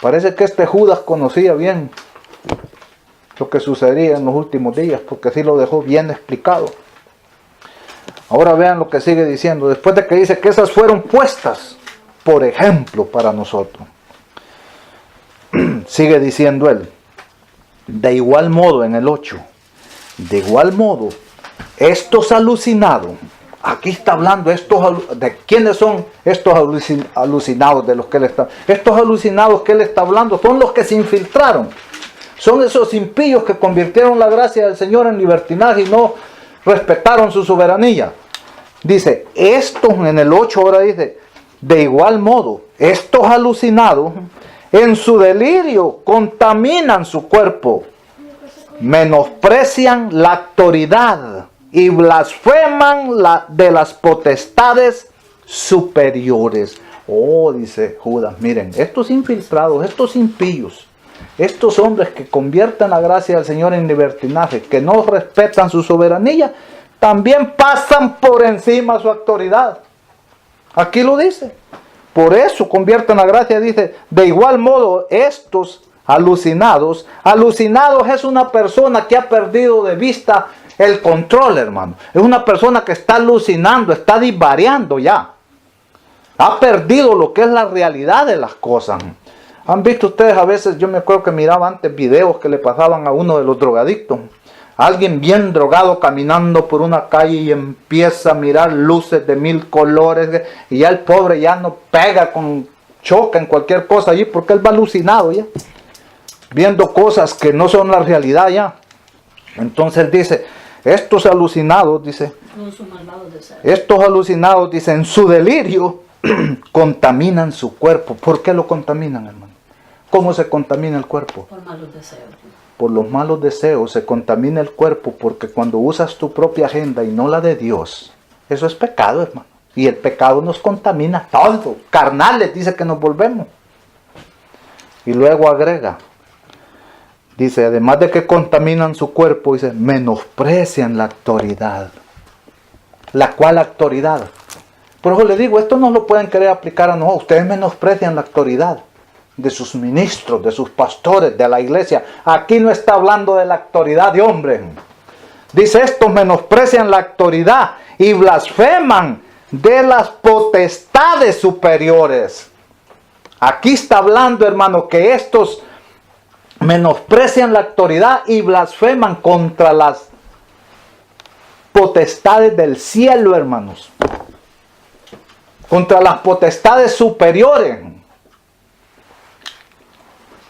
Parece que este Judas conocía bien lo que sucedería en los últimos días, porque así lo dejó bien explicado. Ahora vean lo que sigue diciendo, después de que dice que esas fueron puestas por ejemplo para nosotros. Sigue diciendo él, de igual modo en el 8, de igual modo, estos alucinados, aquí está hablando, ¿de quiénes son estos alucinados de los que él está? Estos alucinados que él está hablando son los que se infiltraron. Son esos impíos que convirtieron la gracia del Señor en libertinaje y no respetaron su soberanía. Dice, estos en el 8 ahora dice, de igual modo, estos alucinados en su delirio contaminan su cuerpo, menosprecian la autoridad y blasfeman de las potestades superiores. Oh, dice Judas, miren, estos infiltrados, estos impíos, estos hombres que convierten la gracia del Señor en libertinaje, que no respetan su soberanía, también pasan por encima su autoridad. Aquí lo dice. Por eso convierten la gracia, dice, de igual modo estos alucinados. Alucinados es una persona que ha perdido de vista el control, hermano. Es una persona que está alucinando, está divariando ya. Ha perdido lo que es la realidad de las cosas. ¿Han visto ustedes a veces? Yo me acuerdo que miraba antes videos que le pasaban a uno de los drogadictos. Alguien bien drogado caminando por una calle y empieza a mirar luces de 1000 colores. Y ya el pobre ya no pega, choca en cualquier cosa allí porque él va alucinado ya. Viendo cosas que no son la realidad ya. Entonces dice, estos alucinados, dice. Estos alucinados, dice, en su delirio contaminan su cuerpo. ¿Por qué lo contaminan, hermano? ¿Cómo se contamina el cuerpo? Por malos deseos. Por los malos deseos se contamina el cuerpo, porque cuando usas tu propia agenda y no la de Dios, eso es pecado, hermano. Y el pecado nos contamina todo. Carnales, dice que nos volvemos. Y luego agrega, dice, además de que contaminan su cuerpo, dice, menosprecian la autoridad. ¿La cual autoridad? Por eso le digo, esto no lo pueden querer aplicar a nosotros. Ustedes menosprecian la autoridad de sus ministros, de sus pastores, de la iglesia. Aquí no está hablando de la autoridad de hombres. Dice, estos menosprecian la autoridad y blasfeman de las potestades superiores. Aquí está hablando, hermano, que estos menosprecian la autoridad y blasfeman contra las potestades del cielo, hermanos. Contra las potestades superiores.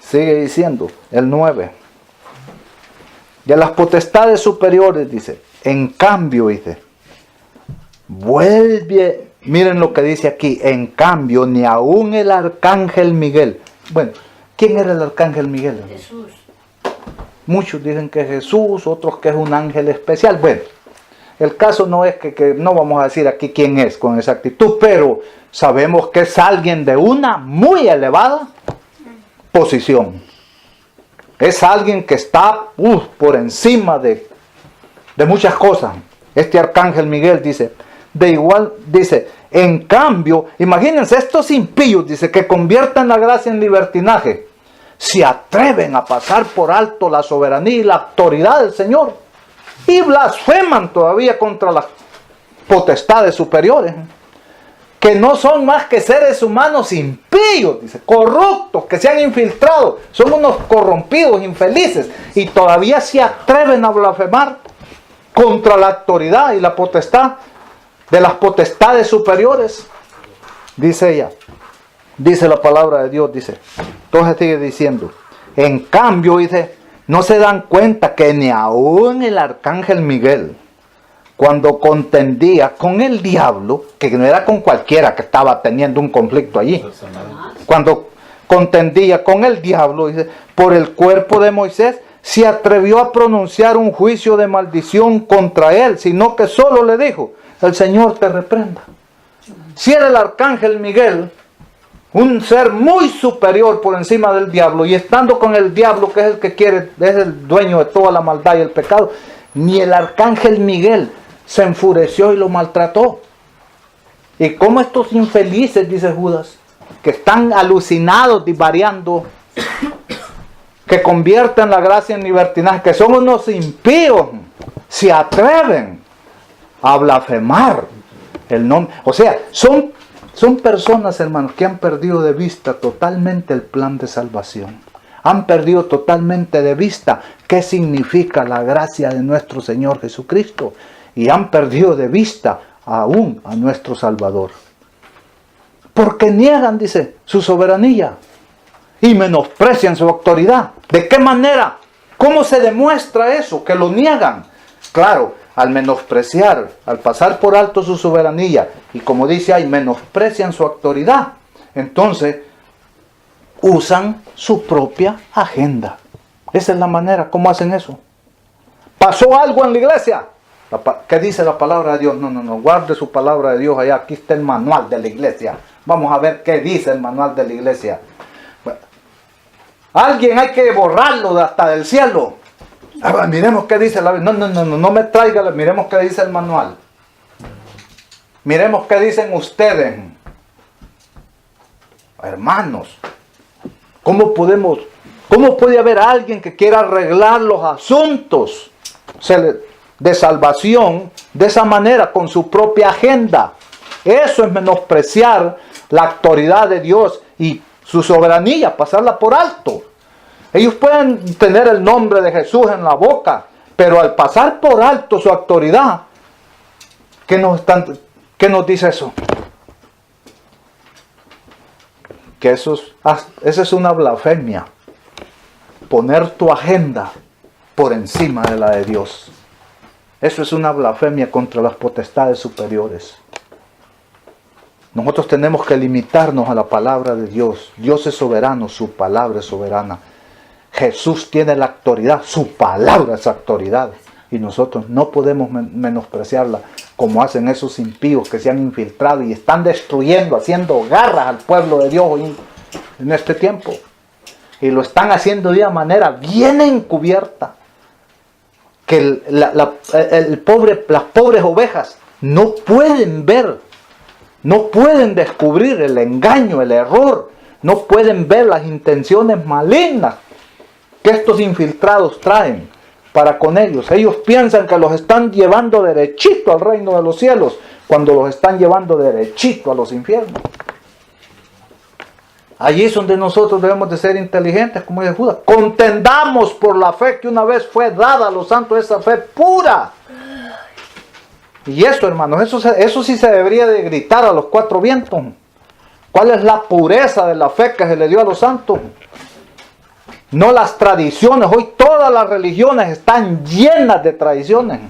Sigue diciendo el 9. Y a las potestades superiores, dice, en cambio, dice, vuelve, miren lo que dice aquí, en cambio, ni aún el arcángel Miguel. Bueno, ¿quién era el arcángel Miguel? Jesús. Muchos dicen que es Jesús, otros que es un ángel especial. Bueno, el caso no es que no vamos a decir aquí quién es con exactitud, pero sabemos que es alguien de una muy elevada posición. Es alguien que está por encima de muchas cosas. Este arcángel Miguel dice, de igual, dice, en cambio, imagínense estos impíos, dice, que convierten la gracia en libertinaje, se atreven a pasar por alto la soberanía y la autoridad del Señor y blasfeman todavía contra las potestades superiores, que no son más que seres humanos impíos, dice, corruptos, que se han infiltrado, son unos corrompidos, infelices, y todavía se atreven a blasfemar contra la autoridad y la potestad de las potestades superiores. Dice ella, dice la palabra de Dios, dice, entonces sigue diciendo, en cambio, dice, no se dan cuenta que ni aún el arcángel Miguel, cuando contendía con el diablo, que no era con cualquiera que estaba teniendo un conflicto allí, cuando contendía con el diablo, dice, por el cuerpo de Moisés, se atrevió a pronunciar un juicio de maldición contra él, sino que solo le dijo, el Señor te reprenda. Si era el arcángel Miguel, un ser muy superior por encima del diablo, y estando con el diablo, que es el que quiere, es el dueño de toda la maldad y el pecado, ni el arcángel Miguel se enfureció y lo maltrató. Y como estos infelices, dice Judas, que están alucinados, divariando, que convierten la gracia en libertinaje, que son unos impíos, se atreven a blasfemar el nombre. O sea, son personas, hermanos, que han perdido de vista totalmente el plan de salvación. Han perdido totalmente de vista qué significa la gracia de nuestro Señor Jesucristo. Y han perdido de vista aún a nuestro Salvador. Porque niegan, dice, su soberanía. Y menosprecian su autoridad. ¿De qué manera? ¿Cómo se demuestra eso? Que lo niegan. Claro, al menospreciar, al pasar por alto su soberanía, y como dice ahí, menosprecian su autoridad, entonces usan su propia agenda. Esa es la manera como hacen eso. ¿Pasó algo en la iglesia? ¿Qué dice la palabra de Dios? No, guarde su palabra de Dios allá. Aquí está el manual de la iglesia. Vamos a ver qué dice el manual de la iglesia. Alguien hay que borrarlo hasta del cielo. Miremos qué dice la Biblia. No me traiga. Miremos qué dice el manual. Miremos qué dicen ustedes. Hermanos, ¿cómo puede haber alguien que quiera arreglar los asuntos de salvación de esa manera, con su propia agenda? Eso es menospreciar la autoridad de Dios y su soberanía, pasarla por alto. Ellos pueden tener el nombre de Jesús en la boca, pero al pasar por alto su autoridad, ¿qué nos dice eso? Que esa es una blasfemia. Poner tu agenda por encima de la de Dios. Eso es una blasfemia contra las potestades superiores. Nosotros tenemos que limitarnos a la palabra de Dios. Dios es soberano, su palabra es soberana. Jesús tiene la autoridad, su palabra es autoridad. Y nosotros no podemos menospreciarla como hacen esos impíos que se han infiltrado y están destruyendo, haciendo garras al pueblo de Dios en este tiempo. Y lo están haciendo de una manera bien encubierta. Que las pobres ovejas no pueden ver, no pueden descubrir el engaño, el error, no pueden ver las intenciones malignas que estos infiltrados traen para con ellos. Ellos piensan que los están llevando derechito al reino de los cielos, cuando los están llevando derechito a los infiernos. Allí es donde nosotros debemos de ser inteligentes, como dice Judas. Contendamos por la fe que una vez fue dada a los santos, esa fe pura. Y eso, hermanos, eso sí se debería de gritar a los cuatro vientos. ¿Cuál es la pureza de la fe que se le dio a los santos? No las tradiciones. Hoy todas las religiones están llenas de tradiciones.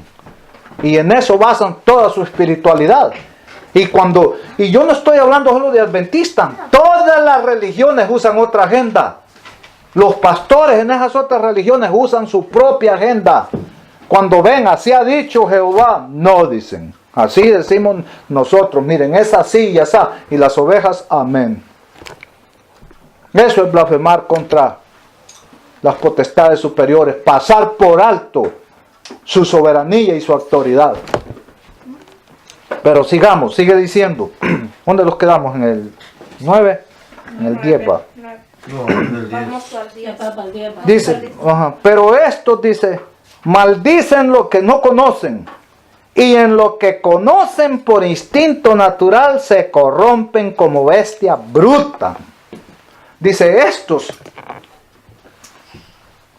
Y en eso basan toda su espiritualidad. Y yo no estoy hablando solo de adventistas. Todas las religiones usan otra agenda. Los pastores en esas otras religiones usan su propia agenda. Cuando ven, así ha dicho Jehová, no dicen. Así decimos nosotros. Miren, es así y así. Y las ovejas, amén. Eso es blasfemar contra las potestades superiores. Pasar por alto su soberanía y su autoridad. Pero sigamos, sigue diciendo. ¿Dónde los quedamos? ¿En el 9? En el 10 va. No, en el 10. Dice, pero estos, dice, maldicen lo que no conocen. Y en lo que conocen por instinto natural se corrompen como bestia bruta. Dice, estos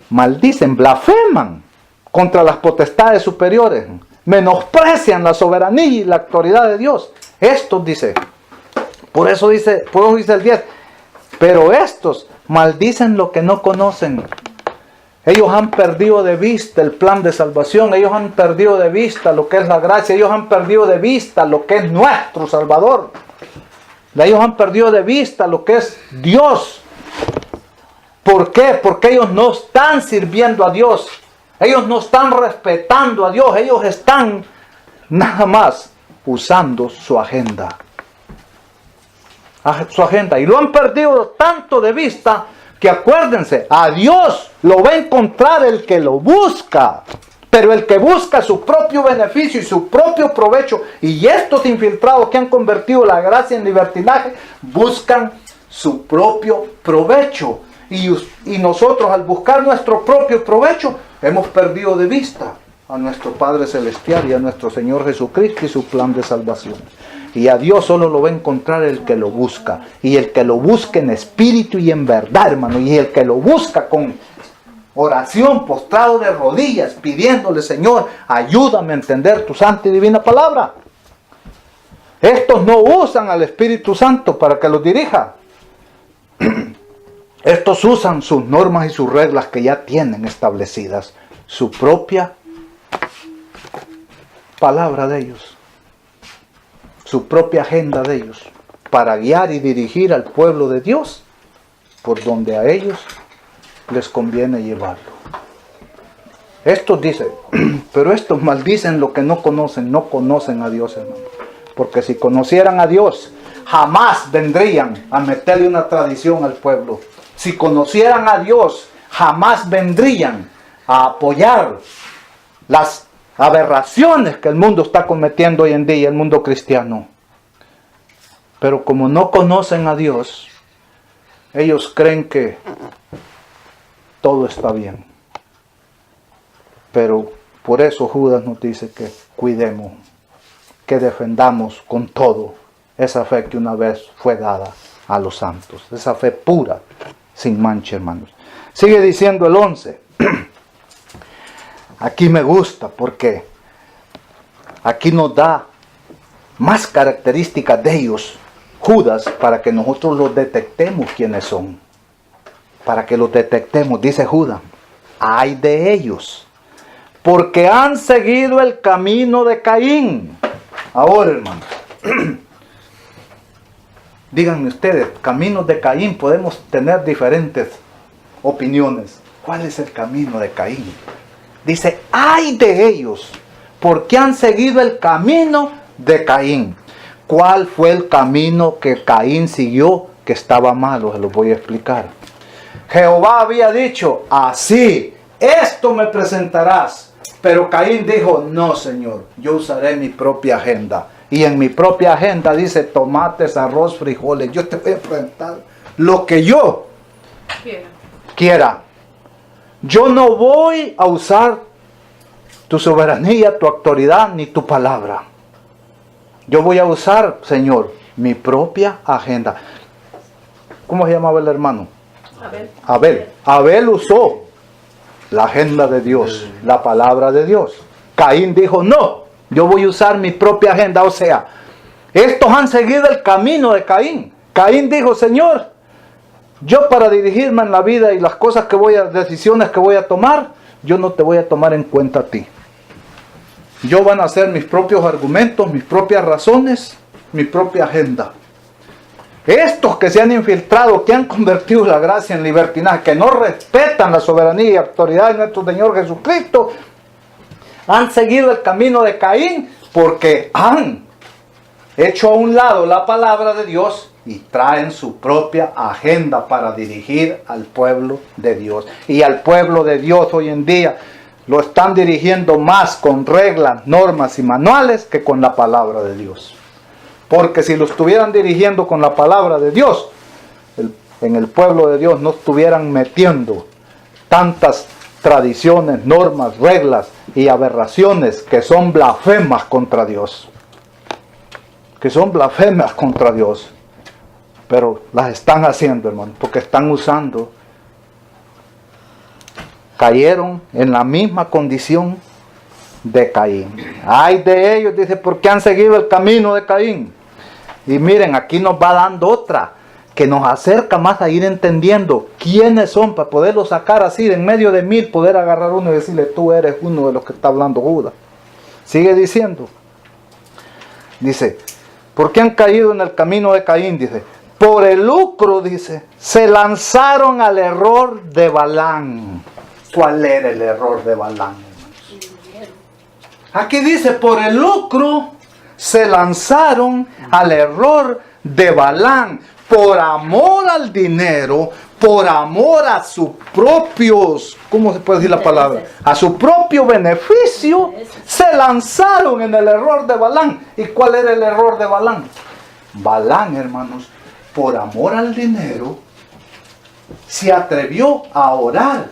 maldicen, blasfeman contra las potestades superiores. Menosprecian la soberanía y la autoridad de Dios. Estos, dice, por eso dice el 10, pero estos maldicen lo que no conocen. Ellos han perdido de vista el plan de salvación. Ellos han perdido de vista lo que es la gracia. Ellos han perdido de vista lo que es nuestro Salvador. Ellos han perdido de vista lo que es Dios. ¿Por qué? Porque ellos no están sirviendo a Dios. Ellos no están respetando a Dios. Ellos están nada más usando su agenda. Su agenda. Y lo han perdido tanto de vista que acuérdense, a Dios lo va a encontrar el que lo busca. Pero el que busca su propio beneficio y su propio provecho, y estos infiltrados que han convertido la gracia en libertinaje, buscan su propio provecho. Y nosotros al buscar nuestro propio provecho, hemos perdido de vista a nuestro Padre Celestial y a nuestro Señor Jesucristo y su plan de salvación. Y a Dios solo lo va a encontrar el que lo busca. Y el que lo busca en espíritu y en verdad, hermano. Y el que lo busca con oración, postrado de rodillas, pidiéndole, Señor, ayúdame a entender tu santa y divina palabra. Estos no usan al Espíritu Santo para que los dirija. Estos usan sus normas y sus reglas que ya tienen establecidas. Su propia palabra de ellos. Su propia agenda de ellos. Para guiar y dirigir al pueblo de Dios por donde a ellos les conviene llevarlo. Estos dicen, pero estos maldicen lo que no conocen a Dios, hermano. Porque si conocieran a Dios, jamás vendrían a meterle una tradición al pueblo. Si conocieran a Dios, jamás vendrían a apoyar las aberraciones que el mundo está cometiendo hoy en día, el mundo cristiano. Pero como no conocen a Dios, ellos creen que todo está bien. Pero por eso Judas nos dice que cuidemos, que defendamos con todo esa fe que una vez fue dada a los santos. Esa fe pura, sin mancha, hermanos. Sigue diciendo el 11. Aquí me gusta porque aquí nos da más características de ellos, Judas, para que nosotros los detectemos quiénes son. Para que los detectemos, dice Judas, ay de ellos, porque han seguido el camino de Caín. Ahora, hermanos, díganme ustedes, caminos de Caín, podemos tener diferentes opiniones. ¿Cuál es el camino de Caín? Dice, ay de ellos, porque han seguido el camino de Caín. ¿Cuál fue el camino que Caín siguió que estaba malo? Se lo voy a explicar. Jehová había dicho, así, esto me presentarás. Pero Caín dijo, no, Señor, yo usaré mi propia agenda. Y en mi propia agenda dice, tomates, arroz, frijoles. Yo te voy a presentar lo que yo quiera. Yo no voy a usar tu soberanía, tu autoridad, ni tu palabra. Yo voy a usar, Señor, mi propia agenda. ¿Cómo se llamaba el hermano? Abel usó la agenda de Dios, la palabra de Dios. Caín dijo, no, yo voy a usar mi propia agenda. O sea, estos han seguido el camino de Caín. Caín dijo, Señor, yo para dirigirme en la vida y las cosas decisiones que voy a tomar, yo no te voy a tomar en cuenta a ti. Yo van a hacer mis propios argumentos, mis propias razones, mi propia agenda. Estos que se han infiltrado, que han convertido la gracia en libertinaje, que no respetan la soberanía y autoridad de nuestro Señor Jesucristo, han seguido el camino de Caín porque han hecho a un lado la palabra de Dios y traen su propia agenda para dirigir al pueblo de Dios. Y al pueblo de Dios hoy en día lo están dirigiendo más con reglas, normas y manuales que con la palabra de Dios. Porque si lo estuvieran dirigiendo con la palabra de Dios, en el pueblo de Dios no estuvieran metiendo tantas tradiciones, normas, reglas y aberraciones que son blasfemas contra Dios. Que son blasfemas contra Dios. Pero las están haciendo, hermano, porque están usando. Cayeron en la misma condición de Caín. Ay de ellos, dice, porque han seguido el camino de Caín. Y miren, aquí nos va dando otra. que nos acerca más a ir entendiendo quiénes son, para poderlos sacar así de en medio de 1000, poder agarrar uno y decirle, tú eres uno de los que está hablando Judas. Sigue diciendo, dice, ¿por qué han caído en el camino de Caín? Dice, por el lucro, dice, se lanzaron al error de Balaam. ¿Cuál era el error de Balaam? Aquí dice, por el lucro se lanzaron al error de Balaam. Por amor al dinero, por amor a sus propios, ¿cómo se puede decir la palabra? A su propio beneficio, se lanzaron en el error de Balaam. ¿Y cuál era el error de Balaam? Balaam, hermanos, por amor al dinero, se atrevió a orar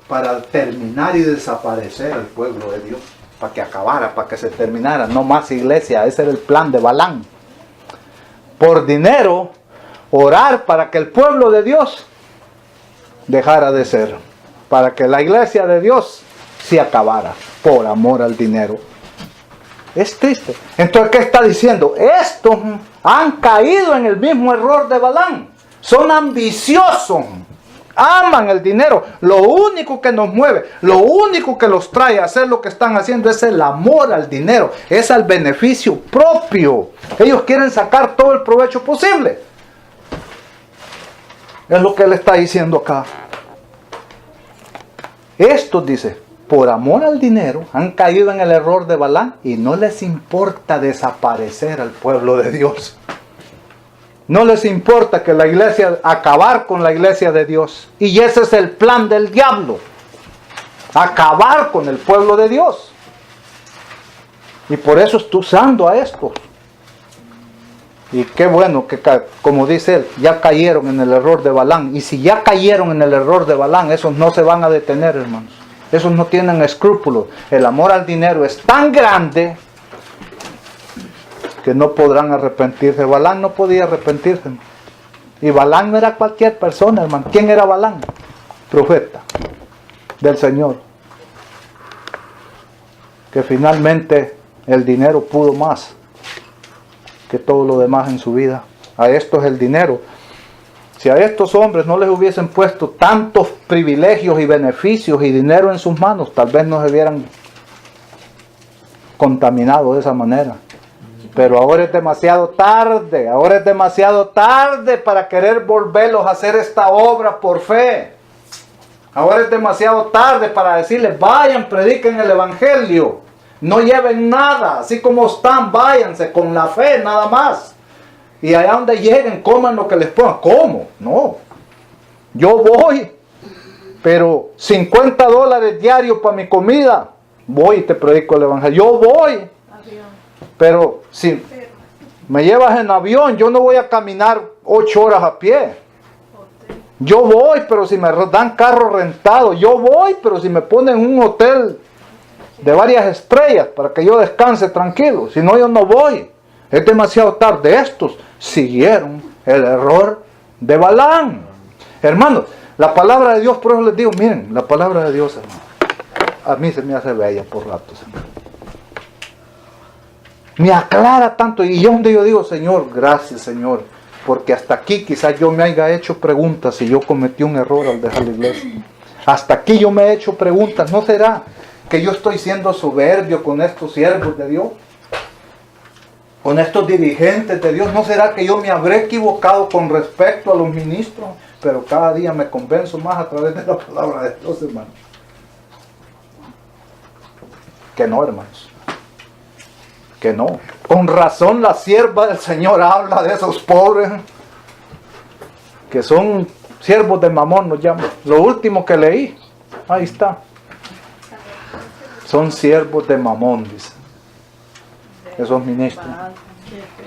para terminar y desaparecer al pueblo de Dios. Para que acabara, para que se terminara. No más iglesia, ese era el plan de Balaam. Por dinero, orar para que el pueblo de Dios dejara de ser, para que la iglesia de Dios se acabara, por amor al dinero. Es triste. Entonces, ¿qué está diciendo? Estos han caído en el mismo error de Balaam. Son ambiciosos, aman el dinero. Lo único que nos mueve, lo único que los trae a hacer lo que están haciendo es el amor al dinero, es al beneficio propio. Ellos quieren sacar todo el provecho posible. Es lo que él está diciendo acá. Estos, dice, por amor al dinero, han caído en el error de Balaam y no les importa desaparecer al pueblo de Dios. No les importa que la iglesia, acabar con la iglesia de Dios. Y ese es el plan del diablo. Acabar con el pueblo de Dios. Y por eso está usando a estos. Y qué bueno que, como dice él, ya cayeron en el error de Balaam. Y si ya cayeron en el error de Balaam, esos no se van a detener, hermanos. Esos no tienen escrúpulos. El amor al dinero es tan grande que no podrán arrepentirse. Balaam no podía arrepentirse. Y Balaam no era cualquier persona, hermano. ¿Quién era Balaam? Profeta del Señor. Que finalmente el dinero pudo más que todo lo demás en su vida. A esto es el dinero. Si a estos hombres no les hubiesen puesto tantos privilegios y beneficios y dinero en sus manos, tal vez no se hubieran contaminado de esa manera. Pero ahora es demasiado tarde, ahora es demasiado tarde para querer volverlos a hacer esta obra por fe. Ahora es demasiado tarde para decirles, vayan, prediquen el evangelio. No lleven nada, así como están, váyanse con la fe nada más. Y allá donde lleguen, coman lo que les pongan. ¿Cómo? No. Yo voy, pero $50 diarios para mi comida. Voy y te predico el evangelio. Yo voy. Pero si me llevas en avión, yo no voy a caminar 8 horas a pie. Yo voy, pero si me dan carro rentado. Yo voy, pero si me ponen un hotel de varias estrellas para que yo descanse tranquilo. Si no, yo no voy. Es demasiado tarde. Estos siguieron el error de Balaam. Hermanos, la palabra de Dios, por eso les digo, miren, la palabra de Dios, hermano, a mí se me hace bella por ratos, hermano. Me aclara tanto. Y yo donde yo digo, Señor, gracias, Señor, porque hasta aquí quizás yo me haya hecho preguntas si yo cometí un error al dejar la iglesia. Hasta aquí yo me he hecho preguntas. ¿No será que yo estoy siendo soberbio con estos siervos de Dios? Con estos dirigentes de Dios. ¿No será que yo me habré equivocado con respecto a los ministros? Pero cada día me convenzo más a través de la palabra de Dios, hermanos. Que no, hermanos. Que no. Con razón la sierva del Señor habla de esos pobres que son siervos de Mamón, nos llaman. Lo último que leí, ahí está. Son siervos de Mamón, dice. Esos ministros.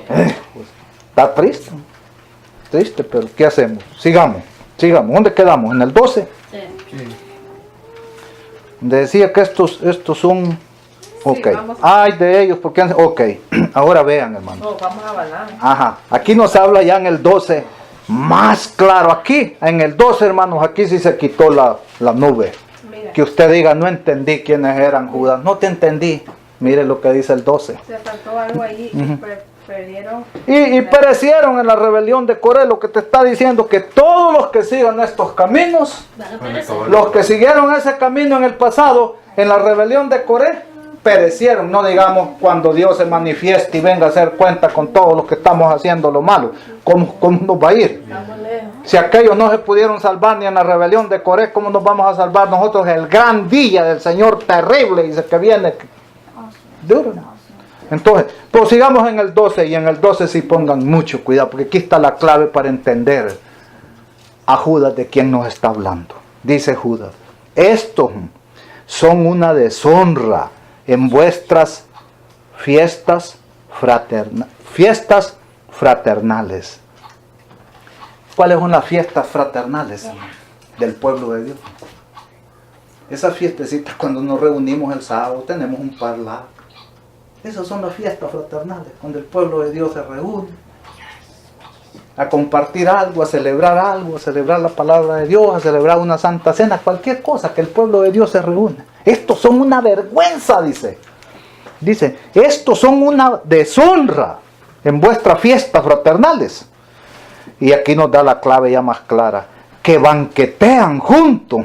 Pues, está triste. Triste, pero ¿qué hacemos? Sigamos. ¿Dónde quedamos? ¿En el 12? Sí. Decía que estos son... Ok. Ay, de ellos, porque... Ok. Ahora vean, hermano. No, vamos a Balaam. Ajá. Aquí nos habla ya en el 12. Más claro. Aquí, en el 12, hermanos, aquí sí se quitó la nube. Mira. Que usted diga, no entendí quiénes eran Judas. No te entendí. Mire lo que dice el 12. Se faltó algo ahí. Y perecieron en la rebelión de Coré. Lo que te está diciendo que todos los que sigan estos caminos, los que siguieron ese camino en el pasado, en la rebelión de Coré, perecieron. No digamos cuando Dios se manifieste y venga a hacer cuenta con todos los que estamos haciendo lo malo. ¿Cómo nos va a ir? Si aquellos no se pudieron salvar ni en la rebelión de Coré, ¿cómo nos vamos a salvar nosotros el gran día del Señor terrible? Dice que viene duro. Entonces, pues sigamos en el 12, y en el 12 sí pongan mucho cuidado, porque aquí está la clave para entender a Judas de quién nos está hablando. Dice Judas: estos son una deshonra en vuestras fiestas fraternales. ¿Cuáles son las fiestas fraternales del pueblo de Dios? Esas fiestecitas cuando nos reunimos el sábado, tenemos un parlay. Esas son las fiestas fraternales, cuando el pueblo de Dios se reúne a compartir algo, a celebrar la palabra de Dios, a celebrar una santa cena, cualquier cosa que el pueblo de Dios se reúne. Estos son una vergüenza, dice. Dice, estos son una deshonra en vuestras fiestas fraternales. Y aquí nos da la clave ya más clara, que banquetean juntos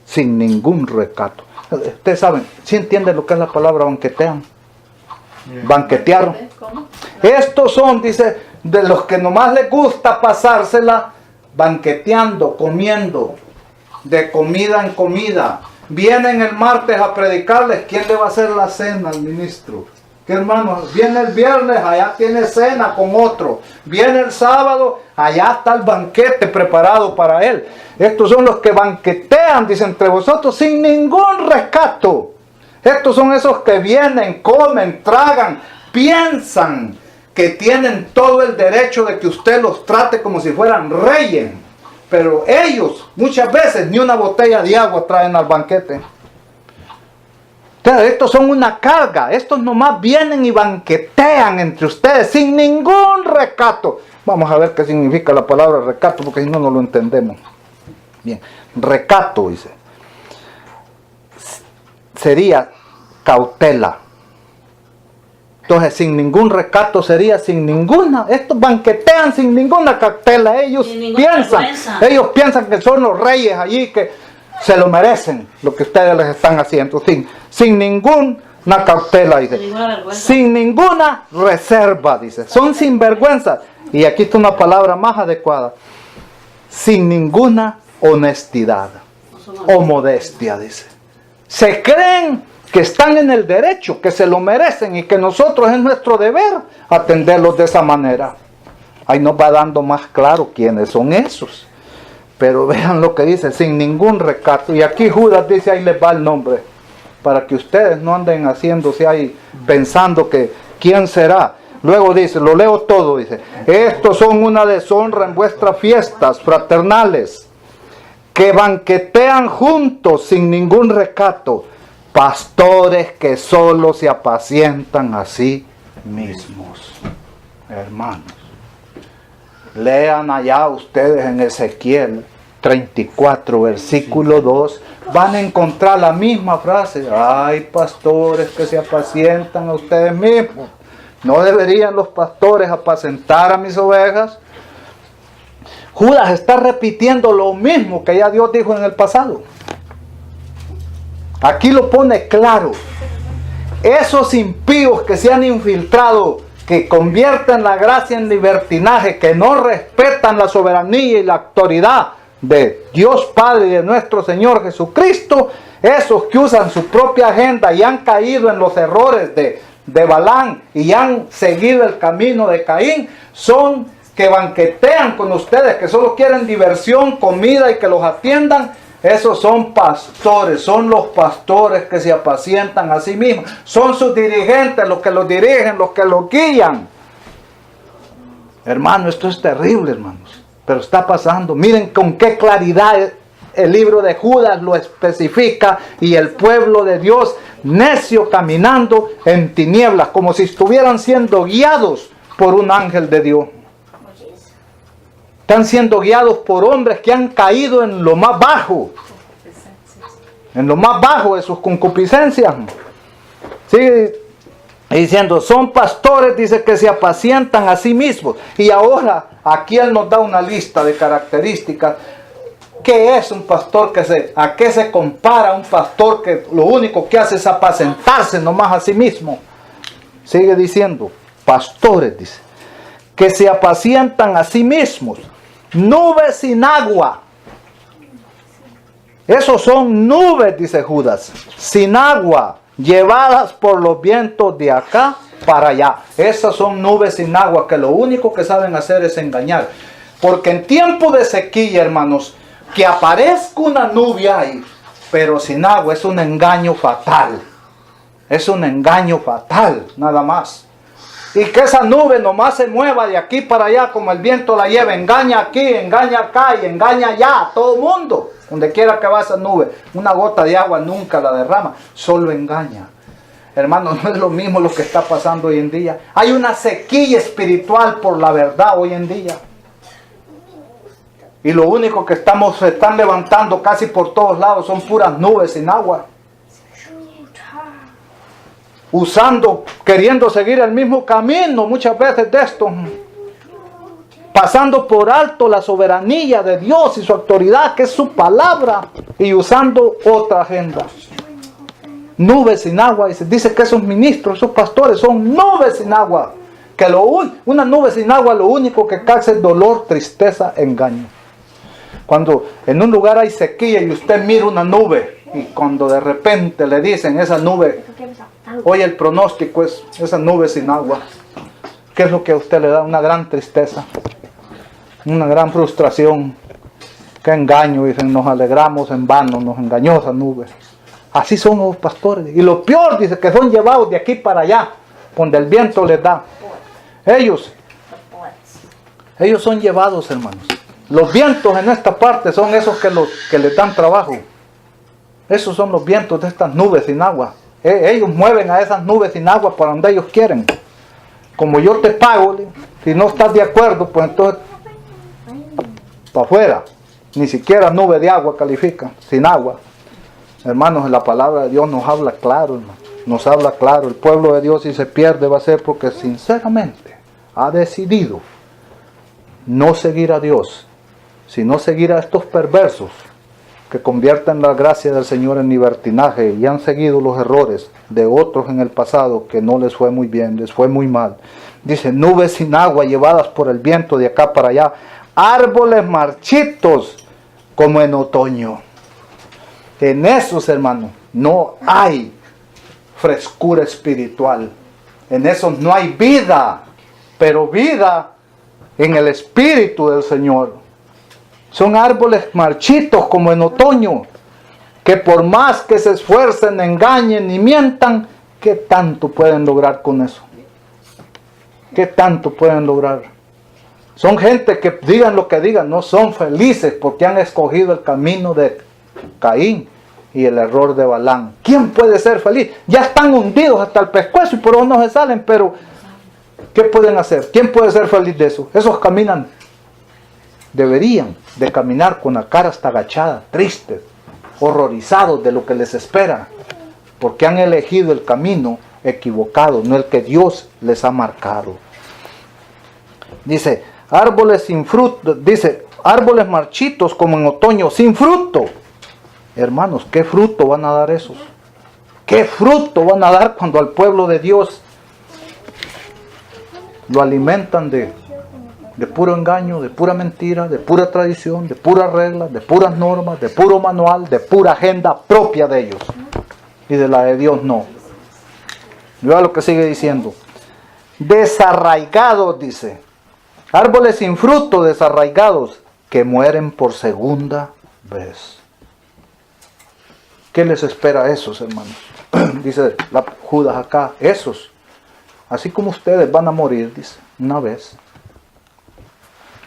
sin ningún recato. Ustedes saben, ¿sí entienden lo que es la palabra banquetean? Banquetear. Estos son, dice, de los que nomás les gusta pasársela banqueteando, comiendo, de comida en comida. Vienen el martes a predicarles, ¿quién le va a hacer la cena al ministro? ¿Qué hermanos? Viene el viernes, allá tiene cena con otro. Viene el sábado, allá está el banquete preparado para él. Estos son los que banquetean, dice, entre vosotros sin ningún rescato. Estos son esos que vienen, comen, tragan, piensan que tienen todo el derecho de que usted los trate como si fueran reyes. Pero ellos muchas veces ni una botella de agua traen al banquete. Entonces, estos son una carga. Estos nomás vienen y banquetean entre ustedes sin ningún recato. Vamos a ver qué significa la palabra recato, porque si no, no lo entendemos. Bien, recato, dice. Sería cautela. Entonces, sin ningún recato sería sin ninguna. Estos banquetean sin ninguna cautela. Ellos piensan que son los reyes allí, que se lo merecen lo que ustedes les están haciendo. Sin ninguna cautela, dice. Sin ninguna reserva, dice. Son sinvergüenzas. Y aquí está una palabra más adecuada. Sin ninguna honestidad o modestia, dice. Se creen que están en el derecho, que se lo merecen y que nosotros es nuestro deber atenderlos de esa manera. Ahí nos va dando más claro quiénes son esos. Pero vean lo que dice, sin ningún recato. Y aquí Judas dice, ahí les va el nombre, para que ustedes no anden haciéndose ahí pensando que quién será. Luego dice, lo leo todo, dice, estos son una deshonra en vuestras fiestas fraternales, que banquetean juntos sin ningún recato, pastores que solo se apacientan a sí mismos. Hermanos, lean allá ustedes en Ezequiel 34, versículo 2, van a encontrar la misma frase. Ay, pastores que se apacientan a ustedes mismos. ¿No deberían los pastores apacentar a mis ovejas? Judas está repitiendo lo mismo que ya Dios dijo en el pasado. Aquí lo pone claro. Esos impíos que se han infiltrado, que convierten la gracia en libertinaje, que no respetan la soberanía y la autoridad de Dios Padre y de nuestro Señor Jesucristo, esos que usan su propia agenda y han caído en los errores de Balaam y han seguido el camino de Caín, son que banquetean con ustedes, que solo quieren diversión, comida y que los atiendan. Esos son pastores, son los pastores que se apacientan a sí mismos, son sus dirigentes, los que los dirigen, los que los guían. Hermano, esto es terrible, hermanos, pero está pasando. Miren con qué claridad el libro de Judas lo especifica, y el pueblo de Dios necio caminando en tinieblas, como si estuvieran siendo guiados por un ángel de Dios. Están siendo guiados por hombres que han caído en lo más bajo. En lo más bajo de sus concupiscencias. Sí, Y diciendo, son pastores, dice, que se apacientan a sí mismos. Y ahora, aquí él nos da una lista de características. ¿Qué es un pastor? ¿A qué se compara un pastor que lo único que hace es apacentarse nomás a sí mismo? Sigue diciendo, pastores, dice, que se apacientan a sí mismos. Nubes sin agua. Esos son nubes, dice Judas, sin agua, llevadas por los vientos de acá para allá. Esas son nubes sin agua que lo único que saben hacer es engañar. Porque en tiempo de sequía, hermanos, que aparezca una nube ahí, pero sin agua, es un engaño fatal. Es un engaño fatal, nada más. Y que esa nube nomás se mueva de aquí para allá como el viento la lleva. Engaña aquí, engaña acá y engaña allá a todo mundo. Donde quiera que va esa nube, una gota de agua nunca la derrama, solo engaña. Hermanos, no es lo mismo lo que está pasando hoy en día. Hay una sequía espiritual por la verdad hoy en día. Y lo único que se están levantando casi por todos lados son puras nubes sin agua. Queriendo seguir el mismo camino muchas veces de esto. Pasando por alto la soberanía de Dios y su autoridad, que es su palabra, y usando otra agenda. Nubes sin agua. Dice que esos ministros, esos pastores son nubes sin agua. Que una nube sin agua lo único que causa es dolor, tristeza, engaño. Cuando en un lugar hay sequía y usted mira una nube, y cuando de repente le dicen esa nube, hoy el pronóstico es esa nube sin agua, ¿qué es lo que a usted le da? Una gran tristeza, una gran frustración. Qué engaño, dicen, nos alegramos en vano, nos engañó esa nube. Así son los pastores. Y lo peor, dice, que son llevados de aquí para allá, donde el viento les da. Ellos son llevados, hermanos. Los vientos en esta parte son esos que les dan trabajo. Esos son los vientos de estas nubes sin agua. Ellos mueven a esas nubes sin agua para donde ellos quieren. Como yo te pago, si no estás de acuerdo, pues entonces para afuera. Ni siquiera nube de agua califica, sin agua. Hermanos, la palabra de Dios nos habla claro, hermano. Nos habla claro. El pueblo de Dios, si se pierde, va a ser porque sinceramente ha decidido no seguir a Dios, sino seguir a estos perversos que convierten la gracia del Señor en libertinaje y han seguido los errores de otros en el pasado que no les fue muy bien, les fue muy mal. Dice, nubes sin agua llevadas por el viento de acá para allá, árboles marchitos como en otoño. En esos, hermanos, no hay frescura espiritual. En esos no hay vida, pero vida en el Espíritu del Señor. Son árboles marchitos como en otoño, que por más que se esfuercen, engañen y mientan, ¿qué tanto pueden lograr con eso? ¿Qué tanto pueden lograr? Son gente que digan lo que digan, no son felices porque han escogido el camino de Caín y el error de Balán. ¿Quién puede ser feliz? Ya están hundidos hasta el pescuezo y por eso no se salen, pero ¿qué pueden hacer? ¿Quién puede ser feliz de eso? Esos caminan. Deberían de caminar con la cara hasta agachada, tristes, horrorizados de lo que les espera, porque han elegido el camino equivocado, no el que Dios les ha marcado. Dice, árboles sin fruto, dice, árboles marchitos como en otoño, sin fruto. Hermanos, ¿qué fruto van a dar esos? ¿Qué fruto van a dar cuando al pueblo de Dios lo alimentan de puro engaño, de pura mentira, de pura tradición, de puras reglas, de puras normas, de puro manual, de pura agenda propia de ellos? Y de la de Dios no. Vea lo que sigue diciendo. Desarraigados, dice. Árboles sin fruto, desarraigados, que mueren por segunda vez. ¿Qué les espera a esos, hermanos? Dice Judas acá, esos, así como ustedes van a morir, dice, una vez,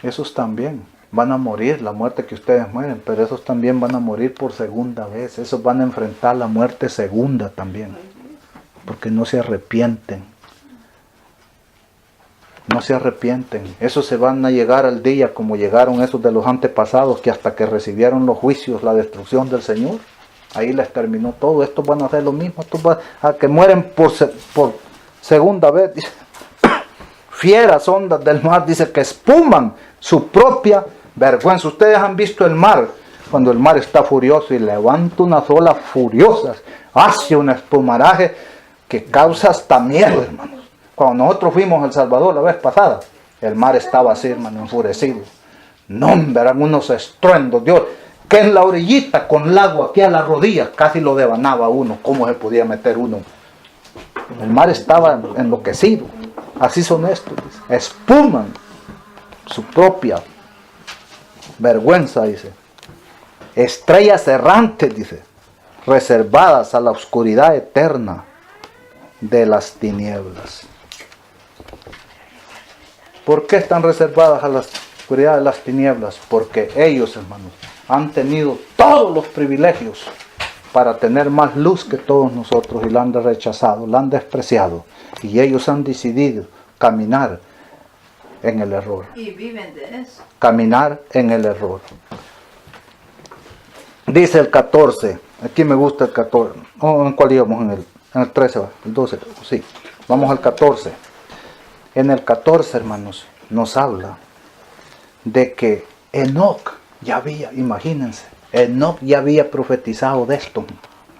esos también van a morir la muerte que ustedes mueren, pero esos también van a morir por segunda vez. Esos van a enfrentar la muerte segunda también, porque no se arrepienten. No se arrepienten. Esos se van a llegar al día como llegaron esos de los antepasados, que hasta que recibieron los juicios, la destrucción del Señor, ahí les terminó todo. Estos van a hacer lo mismo. Estos van a que mueren por segunda vez, dice, fieras ondas del mar, dice, que espuman su propia vergüenza. Ustedes han visto el mar, cuando el mar está furioso y levanta unas olas furiosas, hace un espumaraje que causa hasta miedo, hermanos. Cuando nosotros fuimos a El Salvador la vez pasada, el mar estaba así, hermano, enfurecido. No, eran unos estruendos, Dios, que en la orillita con el agua aquí a las rodillas casi lo devanaba uno. ¿Cómo se podía meter uno? El mar estaba enloquecido. Así son estos, dice. Espuman su propia vergüenza, dice. Estrellas errantes, dice, reservadas a la oscuridad eterna de las tinieblas. ¿Por qué están reservadas a la oscuridad de las tinieblas? Porque ellos, hermanos, han tenido todos los privilegios para tener más luz que todos nosotros y la han rechazado, la han despreciado. Y ellos han decidido caminar en el error. Y viven de eso. Caminar en el error. Dice el 14. Aquí me gusta el 14. ¿En cuál íbamos? En el 13, el 12. Sí. Vamos al 14. En el 14, hermanos, nos habla de que Enoc ya había, imagínense, Enoc ya había profetizado de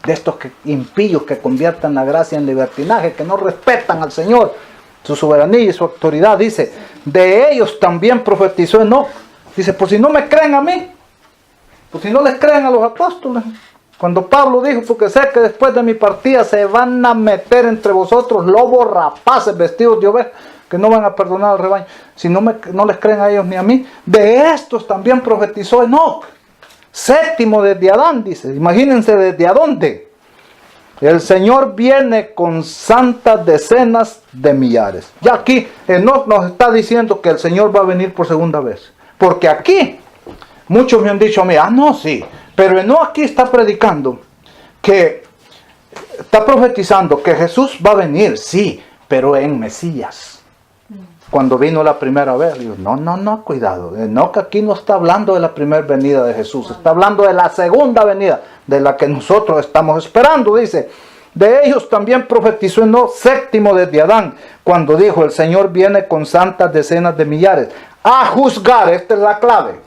estos que, impíos que convierten la gracia en libertinaje, que no respetan al Señor, su soberanía y su autoridad. Dice, de ellos también profetizó Enoc. Dice, pues si no me creen a mí, pues si no les creen a los apóstoles. Cuando Pablo dijo, porque sé que después de mi partida se van a meter entre vosotros lobos rapaces vestidos de ovejas, que no van a perdonar al rebaño. Si no les creen a ellos ni a mí, de estos también profetizó Enoc. Séptimo desde Adán, dice. Imagínense desde a dónde. El Señor viene con santas decenas de millares. Ya aquí Enoc nos está diciendo que el Señor va a venir por segunda vez. Porque aquí, muchos me han dicho a mí, no, sí, pero Enoc aquí está predicando, que está profetizando que Jesús va a venir, sí, pero en Mesías. Cuando vino la primera vez, digo, no, cuidado. Enoc aquí no está hablando de la primera venida de Jesús, está hablando de la segunda venida, de la que nosotros estamos esperando. Dice, de ellos también profetizó Enoc, séptimo desde Adán, cuando dijo, el Señor viene con santas decenas de millares a juzgar. Esta es la clave.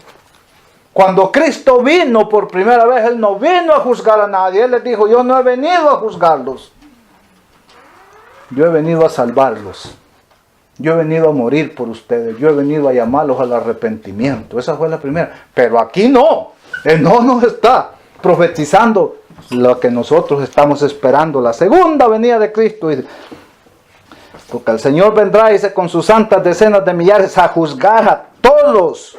Cuando Cristo vino por primera vez, Él no vino a juzgar a nadie. Él les dijo, yo no he venido a juzgarlos, yo he venido a salvarlos. Yo he venido a morir por ustedes. Yo he venido a llamarlos al arrepentimiento. Esa fue la primera. Pero aquí no. Él no nos está profetizando lo que nosotros estamos esperando. La segunda venida de Cristo. Porque el Señor vendrá, dice, con sus santas decenas de millares a juzgar a todos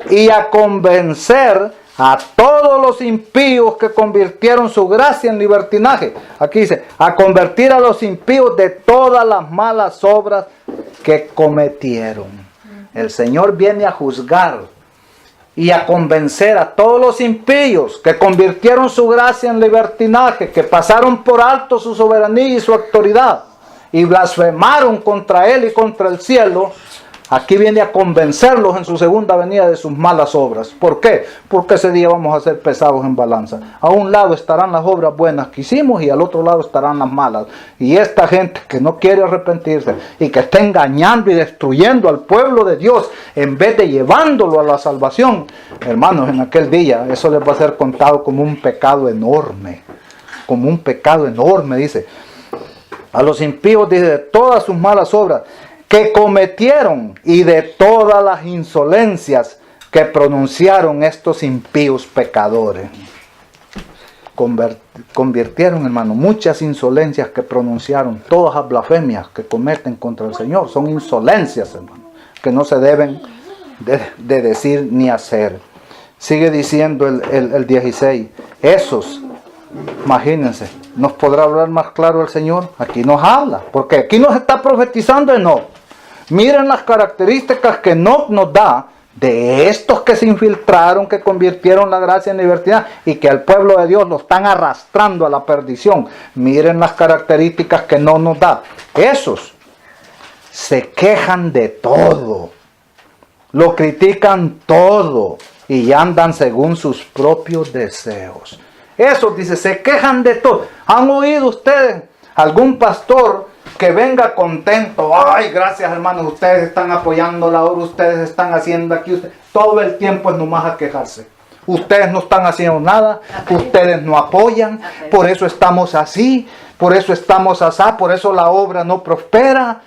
y a convencer a todos los impíos que convirtieron su gracia en libertinaje. Aquí dice, a convertir a los impíos de todas las malas obras que cometieron. El Señor viene a juzgar y a convencer a todos los impíos que convirtieron su gracia en libertinaje, que pasaron por alto su soberanía y su autoridad y blasfemaron contra Él y contra el cielo. Aquí viene a convencerlos en su segunda venida de sus malas obras. ¿Por qué? Porque ese día vamos a ser pesados en balanza. A un lado estarán las obras buenas que hicimos y al otro lado estarán las malas. Y esta gente que no quiere arrepentirse y que está engañando y destruyendo al pueblo de Dios en vez de llevándolo a la salvación, hermanos, en aquel día eso les va a ser contado como un pecado enorme. Como un pecado enorme, dice. A los impíos, dice, de todas sus malas obras que cometieron y de todas las insolencias que pronunciaron estos impíos pecadores. Convirtieron, hermano, muchas insolencias que pronunciaron, todas las blasfemias que cometen contra el Señor, son insolencias, hermano, que no se deben de decir ni hacer. Sigue diciendo el 16, esos, imagínense, ¿nos podrá hablar más claro el Señor? Aquí nos habla, porque aquí nos está profetizando Enoc. Miren las características que Enoc nos da de estos que se infiltraron, que convirtieron la gracia en libertad y que al pueblo de Dios lo están arrastrando a la perdición. Miren las características que no nos da. Esos se quejan de todo, lo critican todo y andan según sus propios deseos. Esos, dice, se quejan de todo. ¿Han oído ustedes algún pastor que venga contento. Ay, gracias hermanos, ustedes están apoyando la obra, ustedes están haciendo aquí. Todo el tiempo es nomás a quejarse. Ustedes no están haciendo nada, ustedes no apoyan, por eso estamos así, por eso estamos así, por eso la obra no prospera,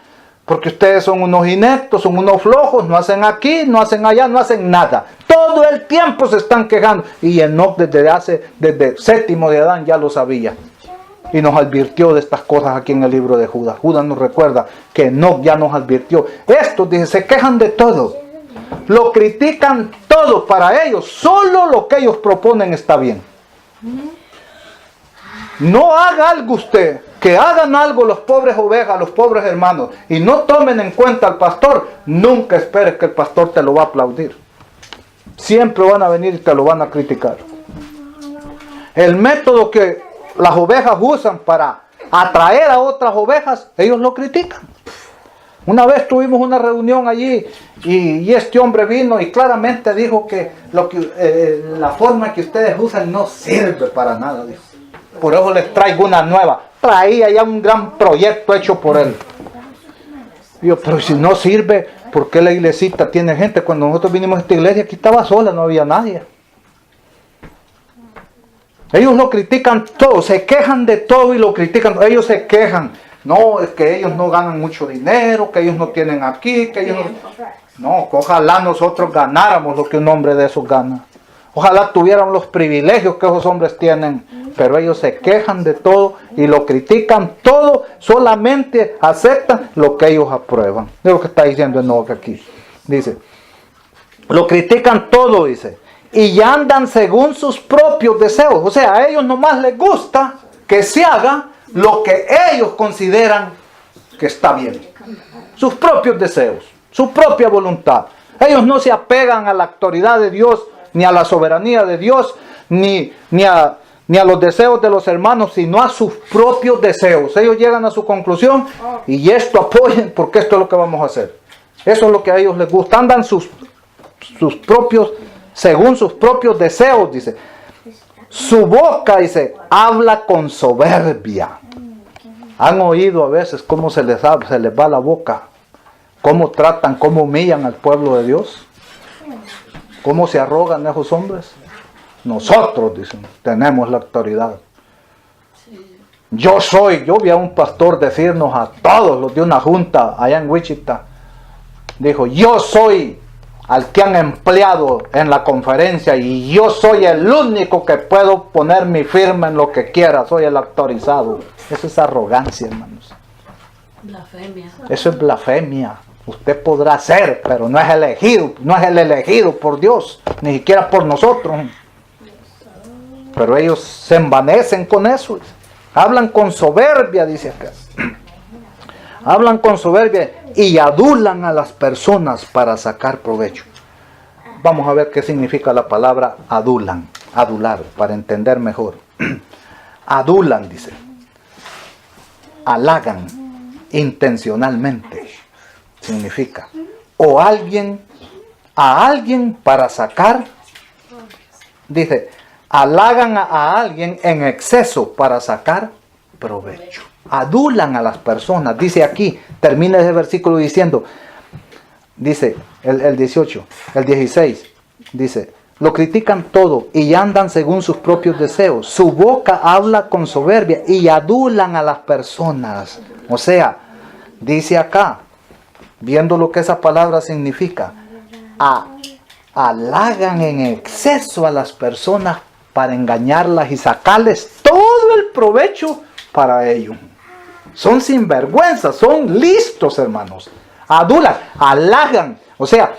porque ustedes son unos ineptos, son unos flojos, no hacen aquí, no hacen allá, no hacen nada. Todo el tiempo se están quejando. Y Enoc desde el séptimo de Adán ya lo sabía. Y nos advirtió de estas cosas aquí en el libro de Judas. Judas nos recuerda que Enoc ya nos advirtió. Estos, dice, se quejan de todo. Lo critican todo para ellos. Solo lo que ellos proponen está bien. No haga algo usted. Que hagan algo los pobres ovejas, los pobres hermanos. Y no tomen en cuenta al pastor. Nunca esperes que el pastor te lo va a aplaudir. Siempre van a venir y te lo van a criticar. El método que las ovejas usan para atraer a otras ovejas, ellos lo critican. Una vez tuvimos una reunión allí y este hombre vino y claramente dijo que, la forma que ustedes usan no sirve para nada, dijo. Por eso les traigo una nueva. Traía ya un gran proyecto hecho por él. Yo, pero si no sirve, ¿por qué la iglesita tiene gente? Cuando nosotros vinimos a esta iglesia, aquí estaba sola, no había nadie. Ellos lo critican todo, se quejan de todo y lo critican. Ellos se quejan. No, es que ellos no ganan mucho dinero, que ellos no tienen aquí, que ellos no... No, ojalá nosotros ganáramos lo que un hombre de esos gana. Ojalá tuviéramos los privilegios que esos hombres tienen. Pero ellos se quejan de todo y lo critican todo, solamente aceptan lo que ellos aprueban. Es lo que está diciendo Enoc aquí. Dice, lo critican todo, dice, y ya andan según sus propios deseos. O sea, a ellos nomás les gusta que se haga lo que ellos consideran que está bien. Sus propios deseos, su propia voluntad. Ellos no se apegan a la autoridad de Dios, ni a la soberanía de Dios, ni a los deseos de los hermanos, sino a sus propios deseos. Ellos llegan a su conclusión y esto apoyen porque esto es lo que vamos a hacer. Eso es lo que a ellos les gusta. Andan sus propios, según sus propios deseos, dice. Su boca, dice, habla con soberbia. ¿Han oído a veces cómo se les va la boca? ¿Cómo tratan, cómo humillan al pueblo de Dios? ¿Cómo se arrogan esos hombres? Nosotros, dicen, tenemos la autoridad. Yo vi a un pastor decirnos a todos los de una junta allá en Wichita. Dijo, yo soy al que han empleado en la conferencia y yo soy el único que puedo poner mi firma en lo que quiera, soy el autorizado. Eso es arrogancia, hermanos. Blasfemia. Eso es blasfemia. Usted podrá ser, pero no es elegido, no es el elegido por Dios, ni siquiera por nosotros. Pero ellos se envanecen con eso. Hablan con soberbia, dice acá. Hablan con soberbia y adulan a las personas para sacar provecho. Vamos a ver qué significa la palabra adulan. Adular, para entender mejor. Adulan, dice. Halagan intencionalmente. Significa. O a alguien para sacar. Dice. Halagan a alguien en exceso para sacar provecho. Adulan a las personas. Dice aquí, termina ese versículo diciendo, dice el 18, el 16, dice, lo critican todo y andan según sus propios deseos. Su boca habla con soberbia y adulan a las personas. O sea, dice acá, viendo lo que esa palabra significa, halagan en exceso a las personas para engañarlas y sacarles todo el provecho para ellos. Son sinvergüenzas, son listos, hermanos. Adulan, halagan, o sea,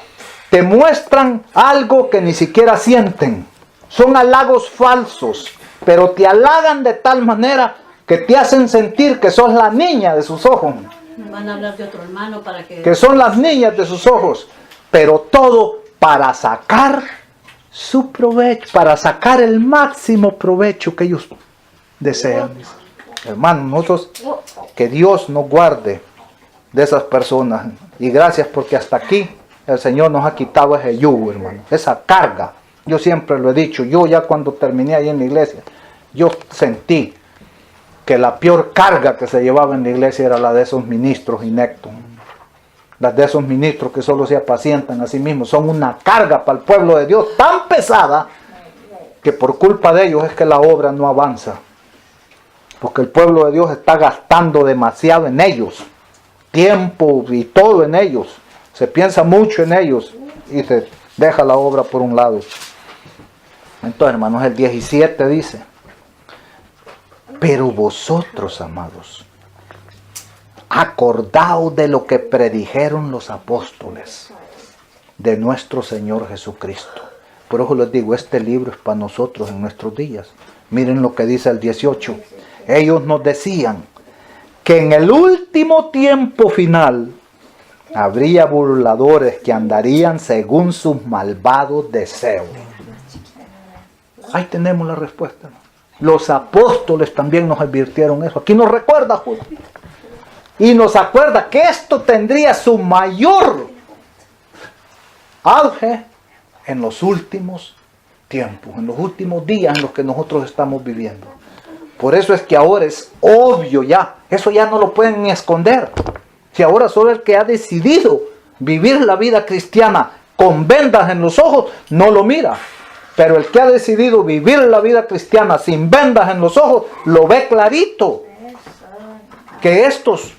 te muestran algo que ni siquiera sienten. Son halagos falsos, pero te halagan de tal manera que te hacen sentir que sos la niña de sus ojos. Van a hablar de otro hermano para que son las niñas de sus ojos, pero todo para sacar su provecho, para sacar el máximo provecho que ellos desean. Hermanos, nosotros, que Dios nos guarde de esas personas. Y gracias porque hasta aquí el Señor nos ha quitado ese yugo, hermano, esa carga. Yo siempre lo he dicho, yo ya cuando terminé ahí en la iglesia, yo sentí que la peor carga que se llevaba en la iglesia era la de esos ministros ineptos. Las de esos ministros que solo se apacientan a sí mismos. Son una carga para el pueblo de Dios tan pesada que por culpa de ellos es que la obra no avanza. Porque el pueblo de Dios está gastando demasiado en ellos. Tiempo y todo en ellos. Se piensa mucho en ellos y se deja la obra por un lado. Entonces, hermanos, el 17 dice: pero vosotros, amados, acordaos de lo que predijeron los apóstoles de nuestro Señor Jesucristo. Por eso les digo, este libro es para nosotros en nuestros días. Miren lo que dice el 18. Ellos nos decían que en el último tiempo final habría burladores que andarían según sus malvados deseos. Ahí tenemos la respuesta. Los apóstoles también nos advirtieron eso. Aquí nos recuerda Judas. Y nos acuerda que esto tendría su mayor auge en los últimos tiempos, en los últimos días en los que nosotros estamos viviendo. Por eso es que ahora es obvio ya. Eso ya no lo pueden ni esconder. Si ahora solo el que ha decidido vivir la vida cristiana con vendas en los ojos, no lo mira. Pero el que ha decidido vivir la vida cristiana sin vendas en los ojos, lo ve clarito. Que estos,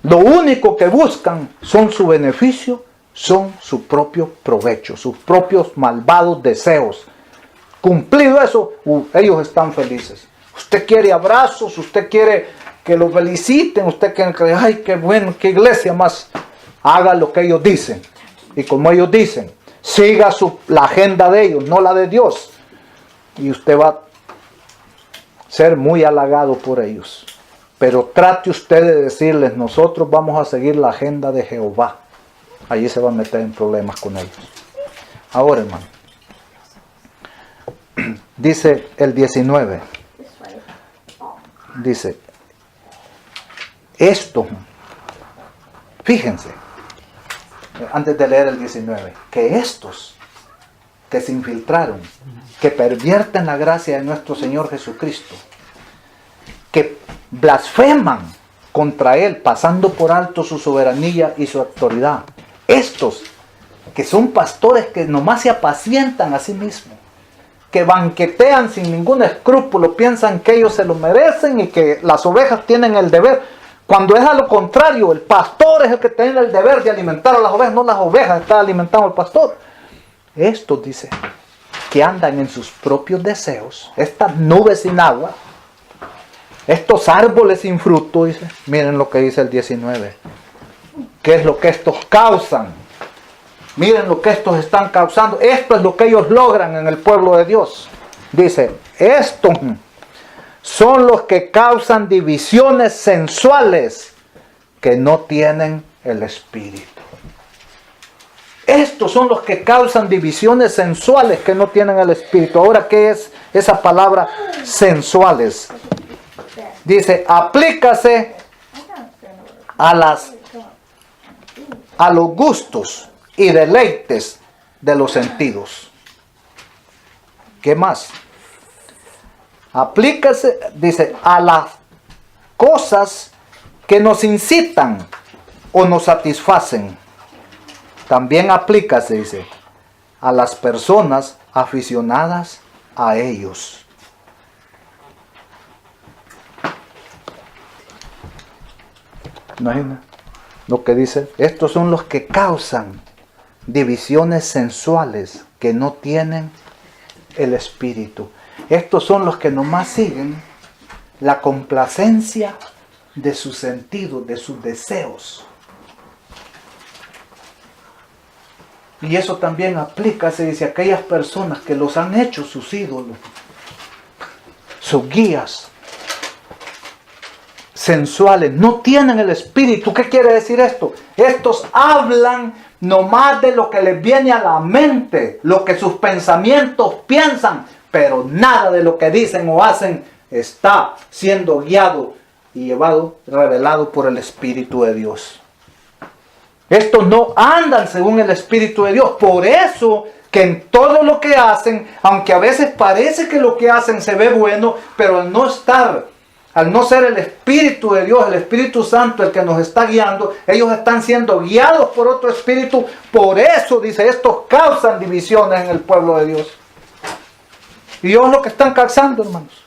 lo único que buscan son su beneficio, son su propio provecho, sus propios malvados deseos. Cumplido eso, ellos están felices. Usted quiere abrazos, usted quiere que lo feliciten, usted quiere que, ay, qué bueno, qué iglesia más. Haga lo que ellos dicen. Y como ellos dicen, siga la agenda de ellos, no la de Dios. Y usted va a ser muy halagado por ellos. Pero trate usted de decirles, nosotros vamos a seguir la agenda de Jehová. Allí se va a meter en problemas con ellos. Ahora, hermano, dice el 19. Dice, esto, fíjense, antes de leer el 19, que estos que se infiltraron, que pervierten la gracia de nuestro Señor Jesucristo, que blasfeman contra Él, pasando por alto su soberanía y su autoridad, estos que son pastores que nomás se apacientan a sí mismos, que banquetean sin ningún escrúpulo, piensan que ellos se lo merecen y que las ovejas tienen el deber, cuando es a lo contrario, el pastor es el que tiene el deber de alimentar a las ovejas, no las ovejas están alimentando al pastor. Estos, dice, que andan en sus propios deseos, estas nubes sin agua, estos árboles sin fruto, dice, miren lo que dice el 19, ¿qué es lo que estos causan? Miren lo que estos están causando. Esto es lo que ellos logran en el pueblo de Dios. Dice, estos son los que causan divisiones sensuales que no tienen el Espíritu. Estos son los que causan divisiones sensuales que no tienen el Espíritu. Ahora, ¿qué es esa palabra sensuales? Dice, aplícase a los gustos y deleites de los sentidos. ¿Qué más? Aplícase, dice, a las cosas que nos incitan o nos satisfacen. También aplícase, dice, a las personas aficionadas a ellos. Imagina lo que dice. Estos son los que causan divisiones sensuales que no tienen el Espíritu. Estos son los que nomás siguen la complacencia de sus sentidos, de sus deseos. Y eso también aplica, se dice, a aquellas personas que los han hecho sus ídolos, sus guías sensuales, no tienen el Espíritu. ¿Qué quiere decir esto? Estos hablan nomás de lo que les viene a la mente, lo que sus pensamientos piensan, pero nada de lo que dicen o hacen está siendo guiado y llevado, revelado por el Espíritu de Dios. Estos no andan según el Espíritu de Dios. Por eso que en todo lo que hacen, aunque a veces parece que lo que hacen se ve bueno, pero al no estar al no ser el Espíritu de Dios, el Espíritu Santo el que nos está guiando, ellos están siendo guiados por otro espíritu. Por eso, dice, estos causan divisiones en el pueblo de Dios. Y Dios es lo que están causando, hermanos.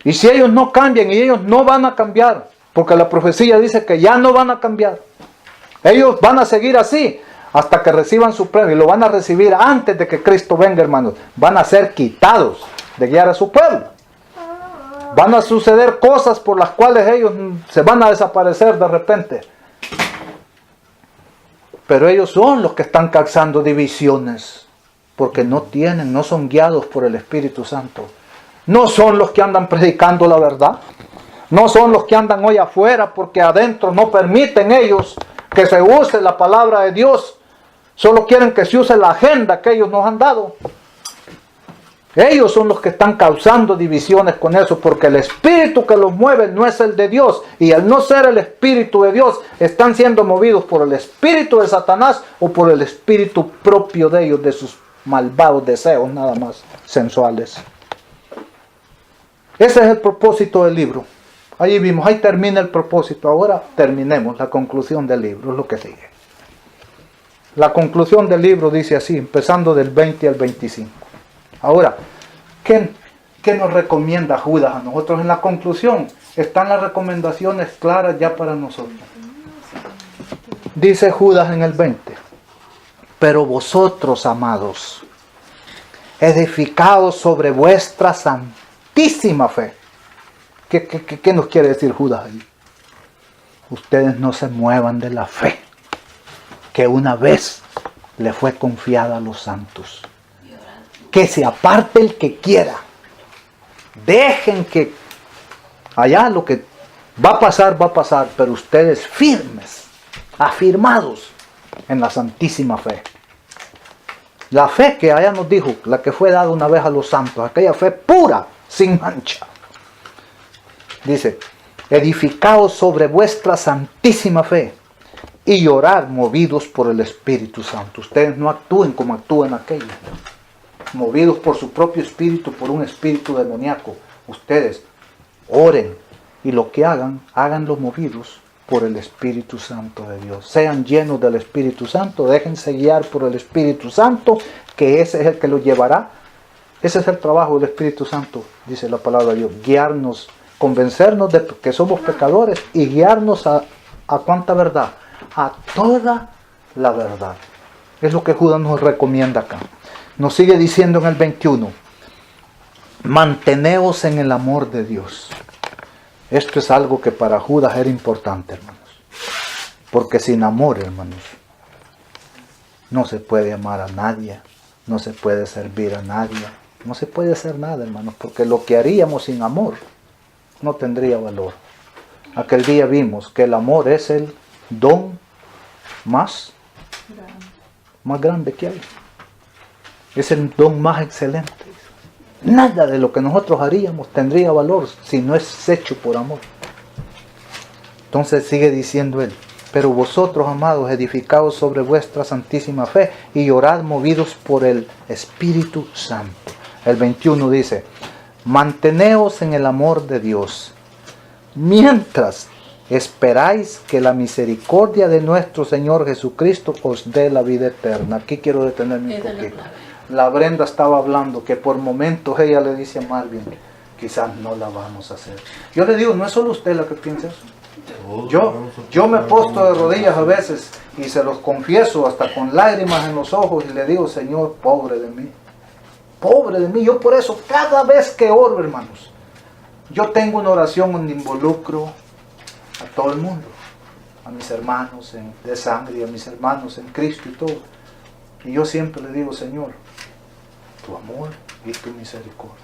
Y si ellos no cambian, y ellos no van a cambiar, porque la profecía dice que ya no van a cambiar. Ellos van a seguir así hasta que reciban su premio. Y lo van a recibir antes de que Cristo venga, hermanos. Van a ser quitados de guiar a su pueblo. Van a suceder cosas por las cuales ellos se van a desaparecer de repente. Pero ellos son los que están causando divisiones. Porque no son guiados por el Espíritu Santo. No son los que andan predicando la verdad. No son los que andan hoy afuera porque adentro no permiten ellos que se use la palabra de Dios. Solo quieren que se use la agenda que ellos nos han dado. Ellos son los que están causando divisiones con eso, porque el espíritu que los mueve no es el de Dios. Y al no ser el espíritu de Dios, están siendo movidos por el espíritu de Satanás o por el espíritu propio de ellos, de sus malvados deseos nada más sensuales. Ese es el propósito del libro. Ahí vimos, ahí termina el propósito. Ahora terminemos la conclusión del libro, es lo que sigue. La conclusión del libro dice así, empezando del 20 al 25. Ahora, ¿qué nos recomienda Judas a nosotros? En la conclusión están las recomendaciones claras ya para nosotros. Dice Judas en el 20, pero vosotros, amados, edificados sobre vuestra santísima fe. ¿Qué nos quiere decir Judas ahí? Ustedes no se muevan de la fe que una vez le fue confiada a los santos. Que se aparte el que quiera. Dejen que allá lo que va a pasar, pero ustedes firmes, afirmados en la santísima fe. La fe que allá nos dijo, la que fue dada una vez a los santos, aquella fe pura, sin mancha. Dice, edificaos sobre vuestra santísima fe y orad movidos por el Espíritu Santo. Ustedes no actúen como actúan aquellos, movidos por su propio espíritu, por un espíritu demoníaco. Ustedes oren y lo que hagan, háganlo movidos por el Espíritu Santo de Dios. Sean llenos del Espíritu Santo, déjense guiar por el Espíritu Santo, que ese es el que los llevará. Ese es el trabajo del Espíritu Santo, dice la palabra de Dios, guiarnos, convencernos de que somos pecadores y guiarnos a ¿cuánta verdad? A toda la verdad. Es lo que Judas nos recomienda acá. Nos sigue diciendo en el 21, manteneos en el amor de Dios. Esto es algo que para Judas era importante, hermanos. Porque sin amor, hermanos, no se puede amar a nadie, no se puede servir a nadie, no se puede hacer nada, hermanos, porque lo que haríamos sin amor no tendría valor. Aquel día vimos que el amor es el don más grande que hay. Es el don más excelente. Nada de lo que nosotros haríamos tendría valor si no es hecho por amor. Entonces sigue diciendo él, pero vosotros, amados, edificados sobre vuestra santísima fe y orad movidos por el Espíritu Santo. El 21 dice, manteneos en el amor de Dios, mientras esperáis que la misericordia de nuestro Señor Jesucristo os dé la vida eterna. Aquí quiero detenerme un poquito. La Brenda estaba hablando que por momentos ella le dice a Marvin, quizás no la vamos a hacer. Yo le digo, no es solo usted la que piensa eso. Yo me he puesto de rodillas a veces y se los confieso hasta con lágrimas en los ojos y le digo, Señor, pobre de mí. Pobre de mí. Yo por eso cada vez que oro, hermanos, yo tengo una oración donde involucro a todo el mundo, a mis hermanos de sangre y a mis hermanos en Cristo y todo. Y yo siempre le digo, Señor, tu amor y tu misericordia.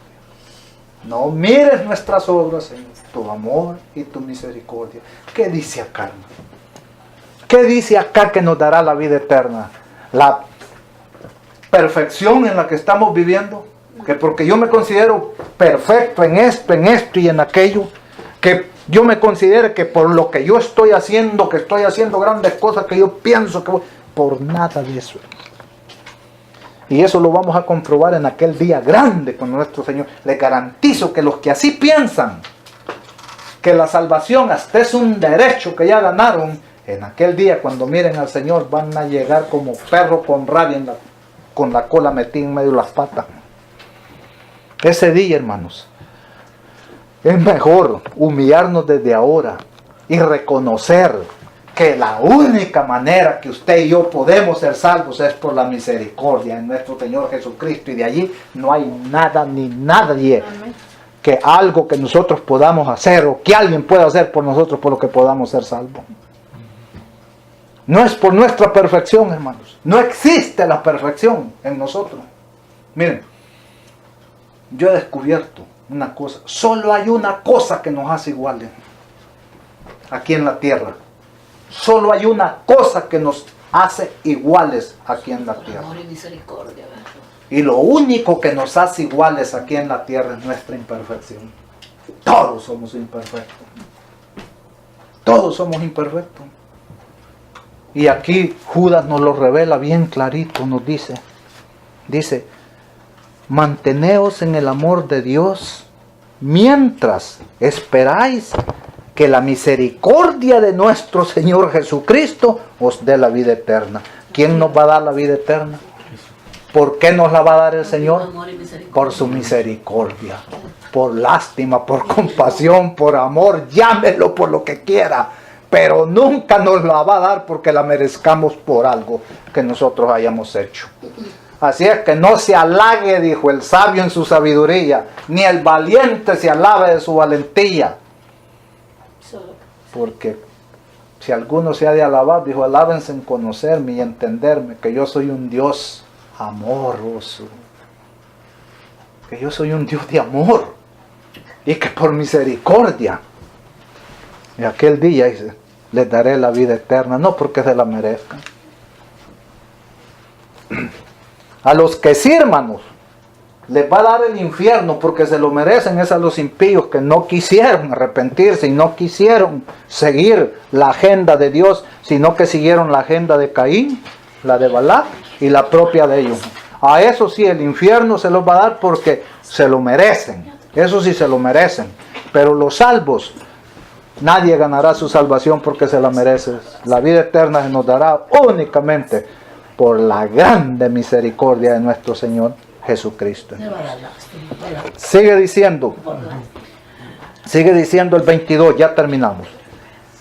No mires nuestras obras, Señor, tu amor y tu misericordia. ¿Qué dice acá, hermano? ¿Qué dice acá que nos dará la vida eterna? La perfección en la que estamos viviendo, que porque yo me considero perfecto en esto y en aquello, que yo me considere que por lo que yo estoy haciendo, grandes cosas que yo pienso que voy, por nada de eso. Y eso lo vamos a comprobar en aquel día grande con nuestro Señor. Les garantizo que los que así piensan que la salvación hasta es un derecho que ya ganaron, en aquel día cuando miren al Señor van a llegar como perro con rabia con la cola metida en medio de las patas. Ese día, hermanos, es mejor humillarnos desde ahora y reconocer que la única manera que usted y yo podemos ser salvos es por la misericordia de nuestro Señor Jesucristo, y de allí no hay nada ni nadie que algo que nosotros podamos hacer o que alguien pueda hacer por nosotros por lo que podamos ser salvos. No es por nuestra perfección, hermanos. No existe la perfección en nosotros. Miren, yo he descubierto una cosa. Solo hay una cosa que nos hace iguales aquí en la tierra. Solo hay una cosa que nos hace iguales aquí en la tierra. Amor y misericordia, ¿verdad? Y lo único que nos hace iguales aquí en la tierra es nuestra imperfección. Todos somos imperfectos. Todos somos imperfectos. Y aquí Judas nos lo revela bien clarito, nos dice, manteneos en el amor de Dios mientras esperáis que la misericordia de nuestro Señor Jesucristo os dé la vida eterna. ¿Quién nos va a dar la vida eterna? ¿Por qué nos la va a dar el Señor? Por su misericordia, por lástima, por compasión, por amor, llámelo por lo que quiera. Pero nunca nos la va a dar porque la merezcamos por algo que nosotros hayamos hecho. Así es que no se halague, dijo el sabio en su sabiduría, ni el valiente se alabe de su valentía. Porque si alguno se ha de alabar, dijo, alábense en conocerme y entenderme, que yo soy un Dios amoroso. Que yo soy un Dios de amor. Y que por misericordia, y aquel día dice, les daré la vida eterna, no porque se la merezcan. A los que sí, hermanos, les va a dar el infierno porque se lo merecen, es a los impíos que no quisieron arrepentirse y no quisieron seguir la agenda de Dios, sino que siguieron la agenda de Caín, la de Balac y la propia de ellos. A eso sí, el infierno se los va a dar porque se lo merecen. Eso sí se lo merecen. Pero los salvos, nadie ganará su salvación porque se la merece. La vida eterna se nos dará únicamente por la grande misericordia de nuestro Señor Jesucristo. Sigue diciendo el 22, ya terminamos.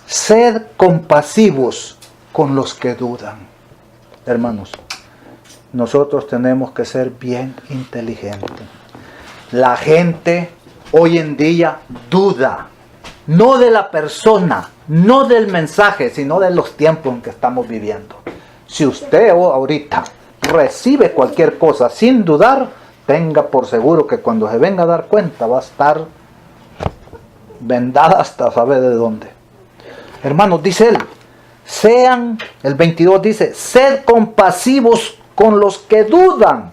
Sed compasivos con los que dudan. Hermanos, nosotros tenemos que ser bien inteligentes. La gente hoy en día duda, no de la persona, no del mensaje, sino de los tiempos en que estamos viviendo. Si usted ahorita recibe cualquier cosa sin dudar, tenga por seguro que cuando se venga a dar cuenta va a estar vendada hasta saber de dónde. Hermanos, dice él, el 22 dice, sed compasivos con los que dudan.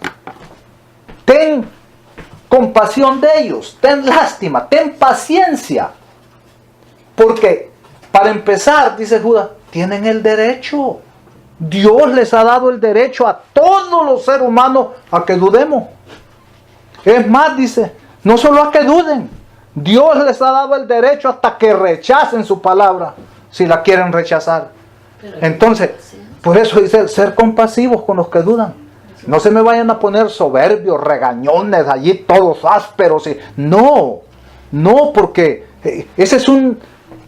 Ten compasión de ellos, ten lástima, ten paciencia. Porque, para empezar, dice Judas, tienen el derecho. Dios les ha dado el derecho a todos los seres humanos a que dudemos. Es más, dice, no solo a que duden, Dios les ha dado el derecho hasta que rechacen su palabra, si la quieren rechazar. Entonces, por eso dice, ser compasivos con los que dudan. No se me vayan a poner soberbios, regañones, allí todos ásperos. No, porque ese es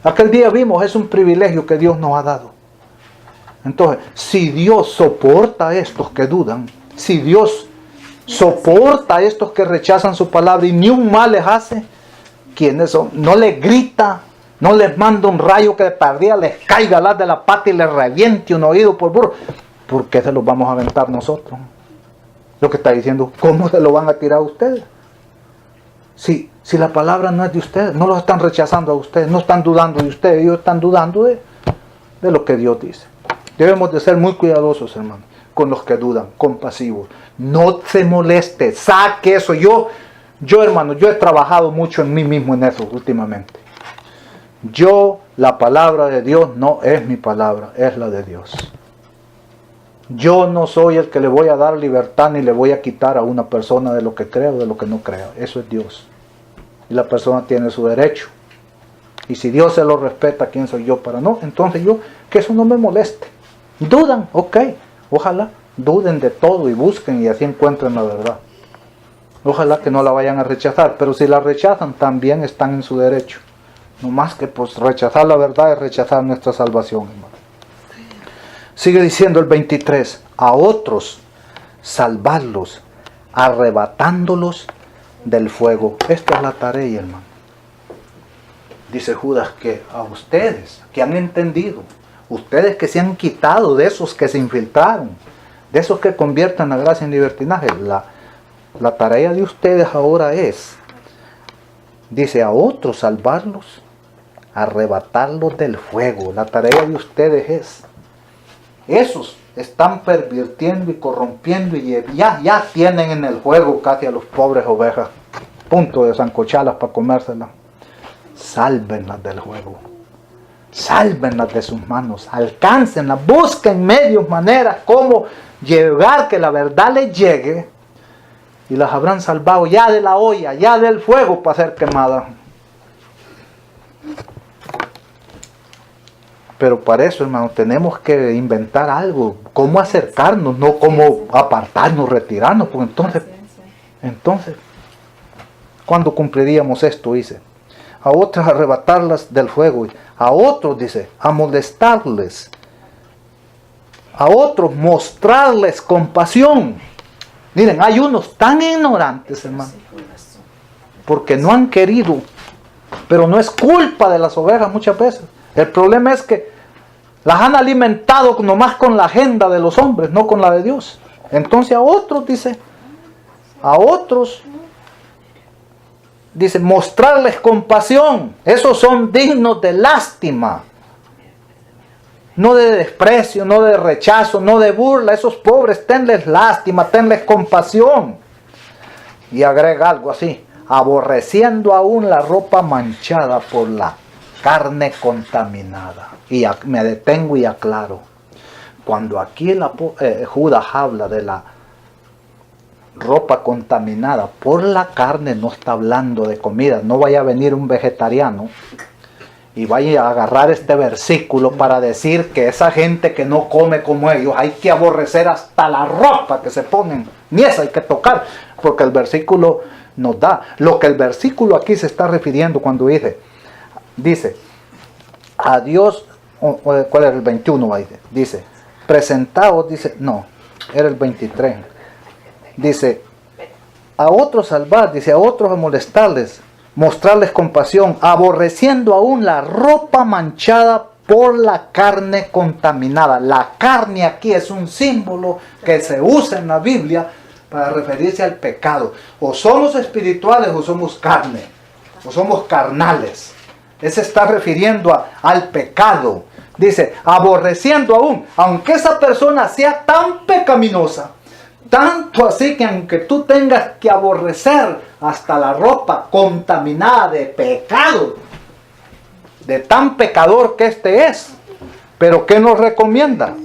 aquel día vimos, es un privilegio que Dios nos ha dado. Entonces, si Dios soporta a estos que dudan, si Dios soporta a estos que rechazan su palabra y ni un mal les hace, ¿quiénes son? No les grita, no les manda un rayo que de perdida les caiga las de la pata y les reviente un oído por burro. ¿Por qué se los vamos a aventar nosotros? Lo que está diciendo, ¿cómo se lo van a tirar a ustedes? Si la palabra no es de ustedes, no los están rechazando a ustedes, no están dudando de ustedes, ellos están dudando de lo que Dios dice. Debemos de ser muy cuidadosos, hermanos, con los que dudan, compasivos. No se moleste, saque eso. Yo, hermano, yo he trabajado mucho en mí mismo en eso últimamente. La palabra de Dios no es mi palabra, es la de Dios. Yo no soy el que le voy a dar libertad ni le voy a quitar a una persona de lo que crea o de lo que no crea. Eso es Dios. Y la persona tiene su derecho. Y si Dios se lo respeta, ¿quién soy yo para no? Entonces yo, que eso no me moleste. Dudan, ok. Ojalá duden de todo y busquen y así encuentren la verdad. Ojalá que no la vayan a rechazar. Pero si la rechazan, también están en su derecho. No más que pues rechazar la verdad es rechazar nuestra salvación, hermano. Sigue diciendo el 23. A otros salvarlos, arrebatándolos del fuego. Esta es la tarea, hermano. Dice Judas que a ustedes que han entendido, ustedes que se han quitado de esos que se infiltraron, de esos que convierten la gracia en libertinaje, la tarea de ustedes ahora es, dice, a otros salvarlos, arrebatarlos del fuego. La tarea de ustedes es, esos están pervirtiendo y corrompiendo y ya tienen en el fuego casi a los pobres ovejas, punto de zancocharlas para comérselas. Sálvenlas del juego, sálvenlas de sus manos, alcáncenlas, busquen medios, maneras, cómo llegar que la verdad les llegue y las habrán salvado ya de la olla, ya del fuego para ser quemadas. Pero para eso, hermano, tenemos que inventar algo, cómo acercarnos, no cómo apartarnos, retirarnos, porque entonces, ¿cuándo cumpliríamos esto? Dice. A otros arrebatarlas del fuego, a otros, dice, a molestarles, a otros mostrarles compasión. Miren, hay unos tan ignorantes, hermano, porque no han querido, pero no es culpa de las ovejas muchas veces. El problema es que las han alimentado nomás con la agenda de los hombres, no con la de Dios. Entonces a otros, dice, mostrarles compasión. Esos son dignos de lástima. No de desprecio, no de rechazo, no de burla. Esos pobres, tenles lástima, tenles compasión. Y agrega algo así. Aborreciendo aún la ropa manchada por la carne contaminada. Y me detengo y aclaro. Cuando aquí Judas habla de la ropa contaminada por la carne, no está hablando de comida. No vaya a venir un vegetariano y vaya a agarrar este versículo para decir que esa gente que no come como ellos hay que aborrecer hasta la ropa que se ponen, ni esa hay que tocar, porque el versículo nos da lo que el versículo aquí se está refiriendo cuando dice a Dios. ¿Cuál era el 21? Dice presentaos, dice, no, era el 23. Dice, a otros salvar, dice, a otros molestarles, mostrarles compasión, aborreciendo aún la ropa manchada por la carne contaminada. La carne aquí es un símbolo que se usa en la Biblia para referirse al pecado. O somos espirituales o somos carne, o somos carnales. Ese está refiriendo al pecado. Dice, aborreciendo aún, aunque esa persona sea tan pecaminosa, tanto así que aunque tú tengas que aborrecer hasta la ropa contaminada de pecado, de tan pecador que este es, pero ¿qué nos recomienda?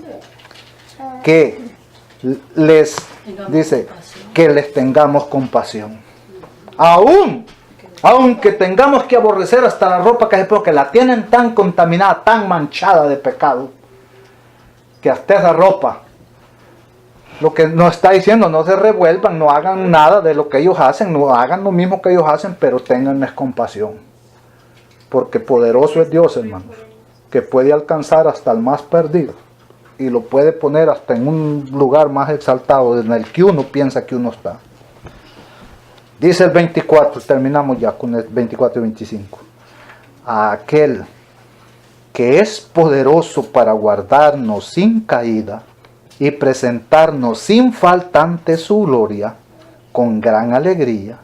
Que les tengamos compasión. Aunque tengamos que aborrecer hasta la ropa que es porque la tienen tan contaminada, tan manchada de pecado, que hasta esa ropa, lo que nos está diciendo, no se revuelvan, no hagan nada de lo que ellos hacen, no hagan lo mismo que ellos hacen, pero ténganles compasión. Porque poderoso es Dios, hermanos, que puede alcanzar hasta el más perdido y lo puede poner hasta en un lugar más exaltado en el que uno piensa que uno está. Dice el 24, terminamos ya con el 24 y 25. A aquel que es poderoso para guardarnos sin caída y presentarnos sin falta ante su gloria, con gran alegría,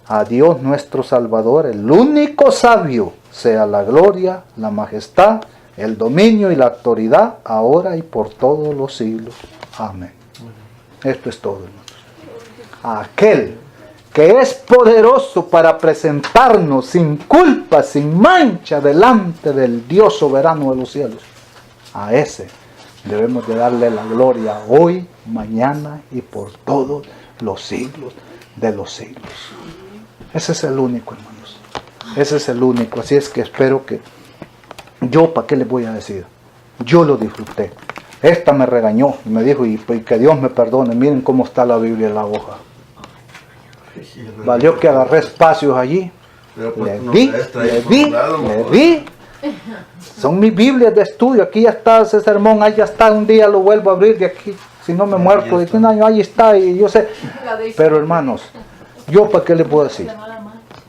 a Dios nuestro Salvador, el único sabio, sea la gloria, la majestad, el dominio y la autoridad, ahora y por todos los siglos. Amén. Esto es todo, hermanos. A aquel que es poderoso para presentarnos sin culpa, sin mancha, delante del Dios soberano de los cielos. A ese Debemos de darle la gloria hoy, mañana y por todos los siglos de los siglos. Ese es el único, hermanos. Ese es el único. Así es que espero que yo, ¿para qué les voy a decir? Yo lo disfruté. Esta me regañó y me dijo, y que Dios me perdone, miren cómo está la Biblia en la hoja. Valió que agarré espacios allí. Le di. Son mis Biblias de estudio. Aquí ya está ese sermón, ahí ya está. Un día lo vuelvo a abrir de aquí. Si no me muerto de un año, ahí está. Y yo sé. Pero hermanos, ¿yo para qué les puedo decir?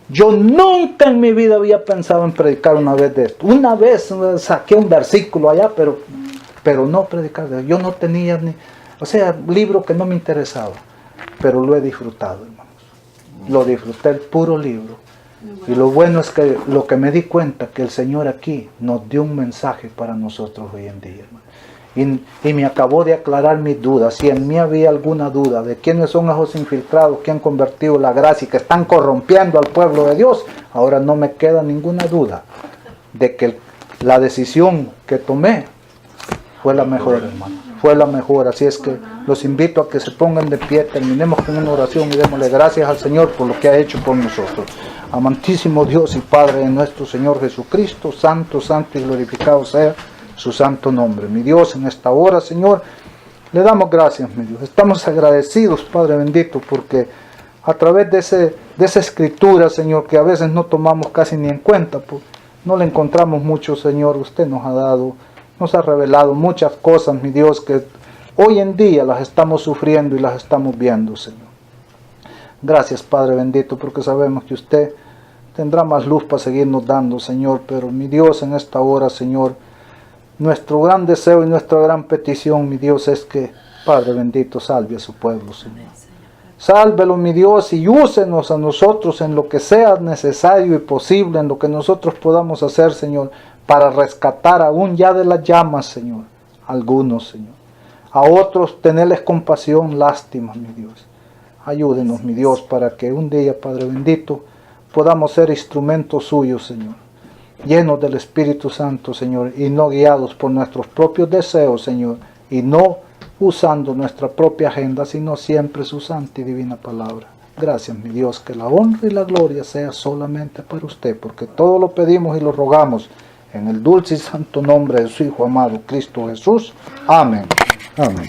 Yo nunca en mi vida había pensado en predicar una vez de esto. Una vez saqué un versículo allá, pero no predicar. Yo no tenía ni... O sea, libro que no me interesaba. Pero lo he disfrutado, hermanos. Lo disfruté, el puro libro. Y lo bueno es que lo que me di cuenta, que el Señor aquí nos dio un mensaje para nosotros hoy en día, hermano. Y me acabó de aclarar mis dudas. Si en mí había alguna duda de quiénes son esos infiltrados que han convertido la gracia y que están corrompiendo al pueblo de Dios, ahora no me queda ninguna duda de que la decisión que tomé fue la mejor, hermano. Fue la mejor. Así es que los invito a que se pongan de pie, terminemos con una oración y démosle gracias al Señor por lo que ha hecho por nosotros. Amantísimo Dios y Padre de nuestro Señor Jesucristo, santo, santo y glorificado sea su santo nombre. Mi Dios, en esta hora, Señor, le damos gracias, mi Dios. Estamos agradecidos, Padre bendito, porque a través de esa escritura, Señor, que a veces no tomamos casi ni en cuenta, pues, no le encontramos mucho, Señor. Usted nos ha dado, nos ha revelado muchas cosas, mi Dios, que hoy en día las estamos sufriendo y las estamos viendo, Señor. Gracias, Padre bendito, porque sabemos que usted tendrá más luz para seguirnos dando, Señor. Pero mi Dios, en esta hora, Señor, nuestro gran deseo y nuestra gran petición, mi Dios, es que, Padre bendito, salve a su pueblo, Señor. Sálvelo, mi Dios, y úsenos a nosotros en lo que sea necesario y posible, en lo que nosotros podamos hacer, Señor, para rescatar aún ya de las llamas, Señor, algunos, Señor. A otros, tenerles compasión, lástima, mi Dios. Ayúdenos, mi Dios, para que un día, Padre bendito, podamos ser instrumentos suyos, Señor, llenos del Espíritu Santo, Señor, y no guiados por nuestros propios deseos, Señor, y no usando nuestra propia agenda, sino siempre su santa y divina palabra. Gracias, mi Dios, que la honra y la gloria sea solamente para usted, porque todo lo pedimos y lo rogamos en el dulce y santo nombre de su Hijo amado, Cristo Jesús. Amén. Amén.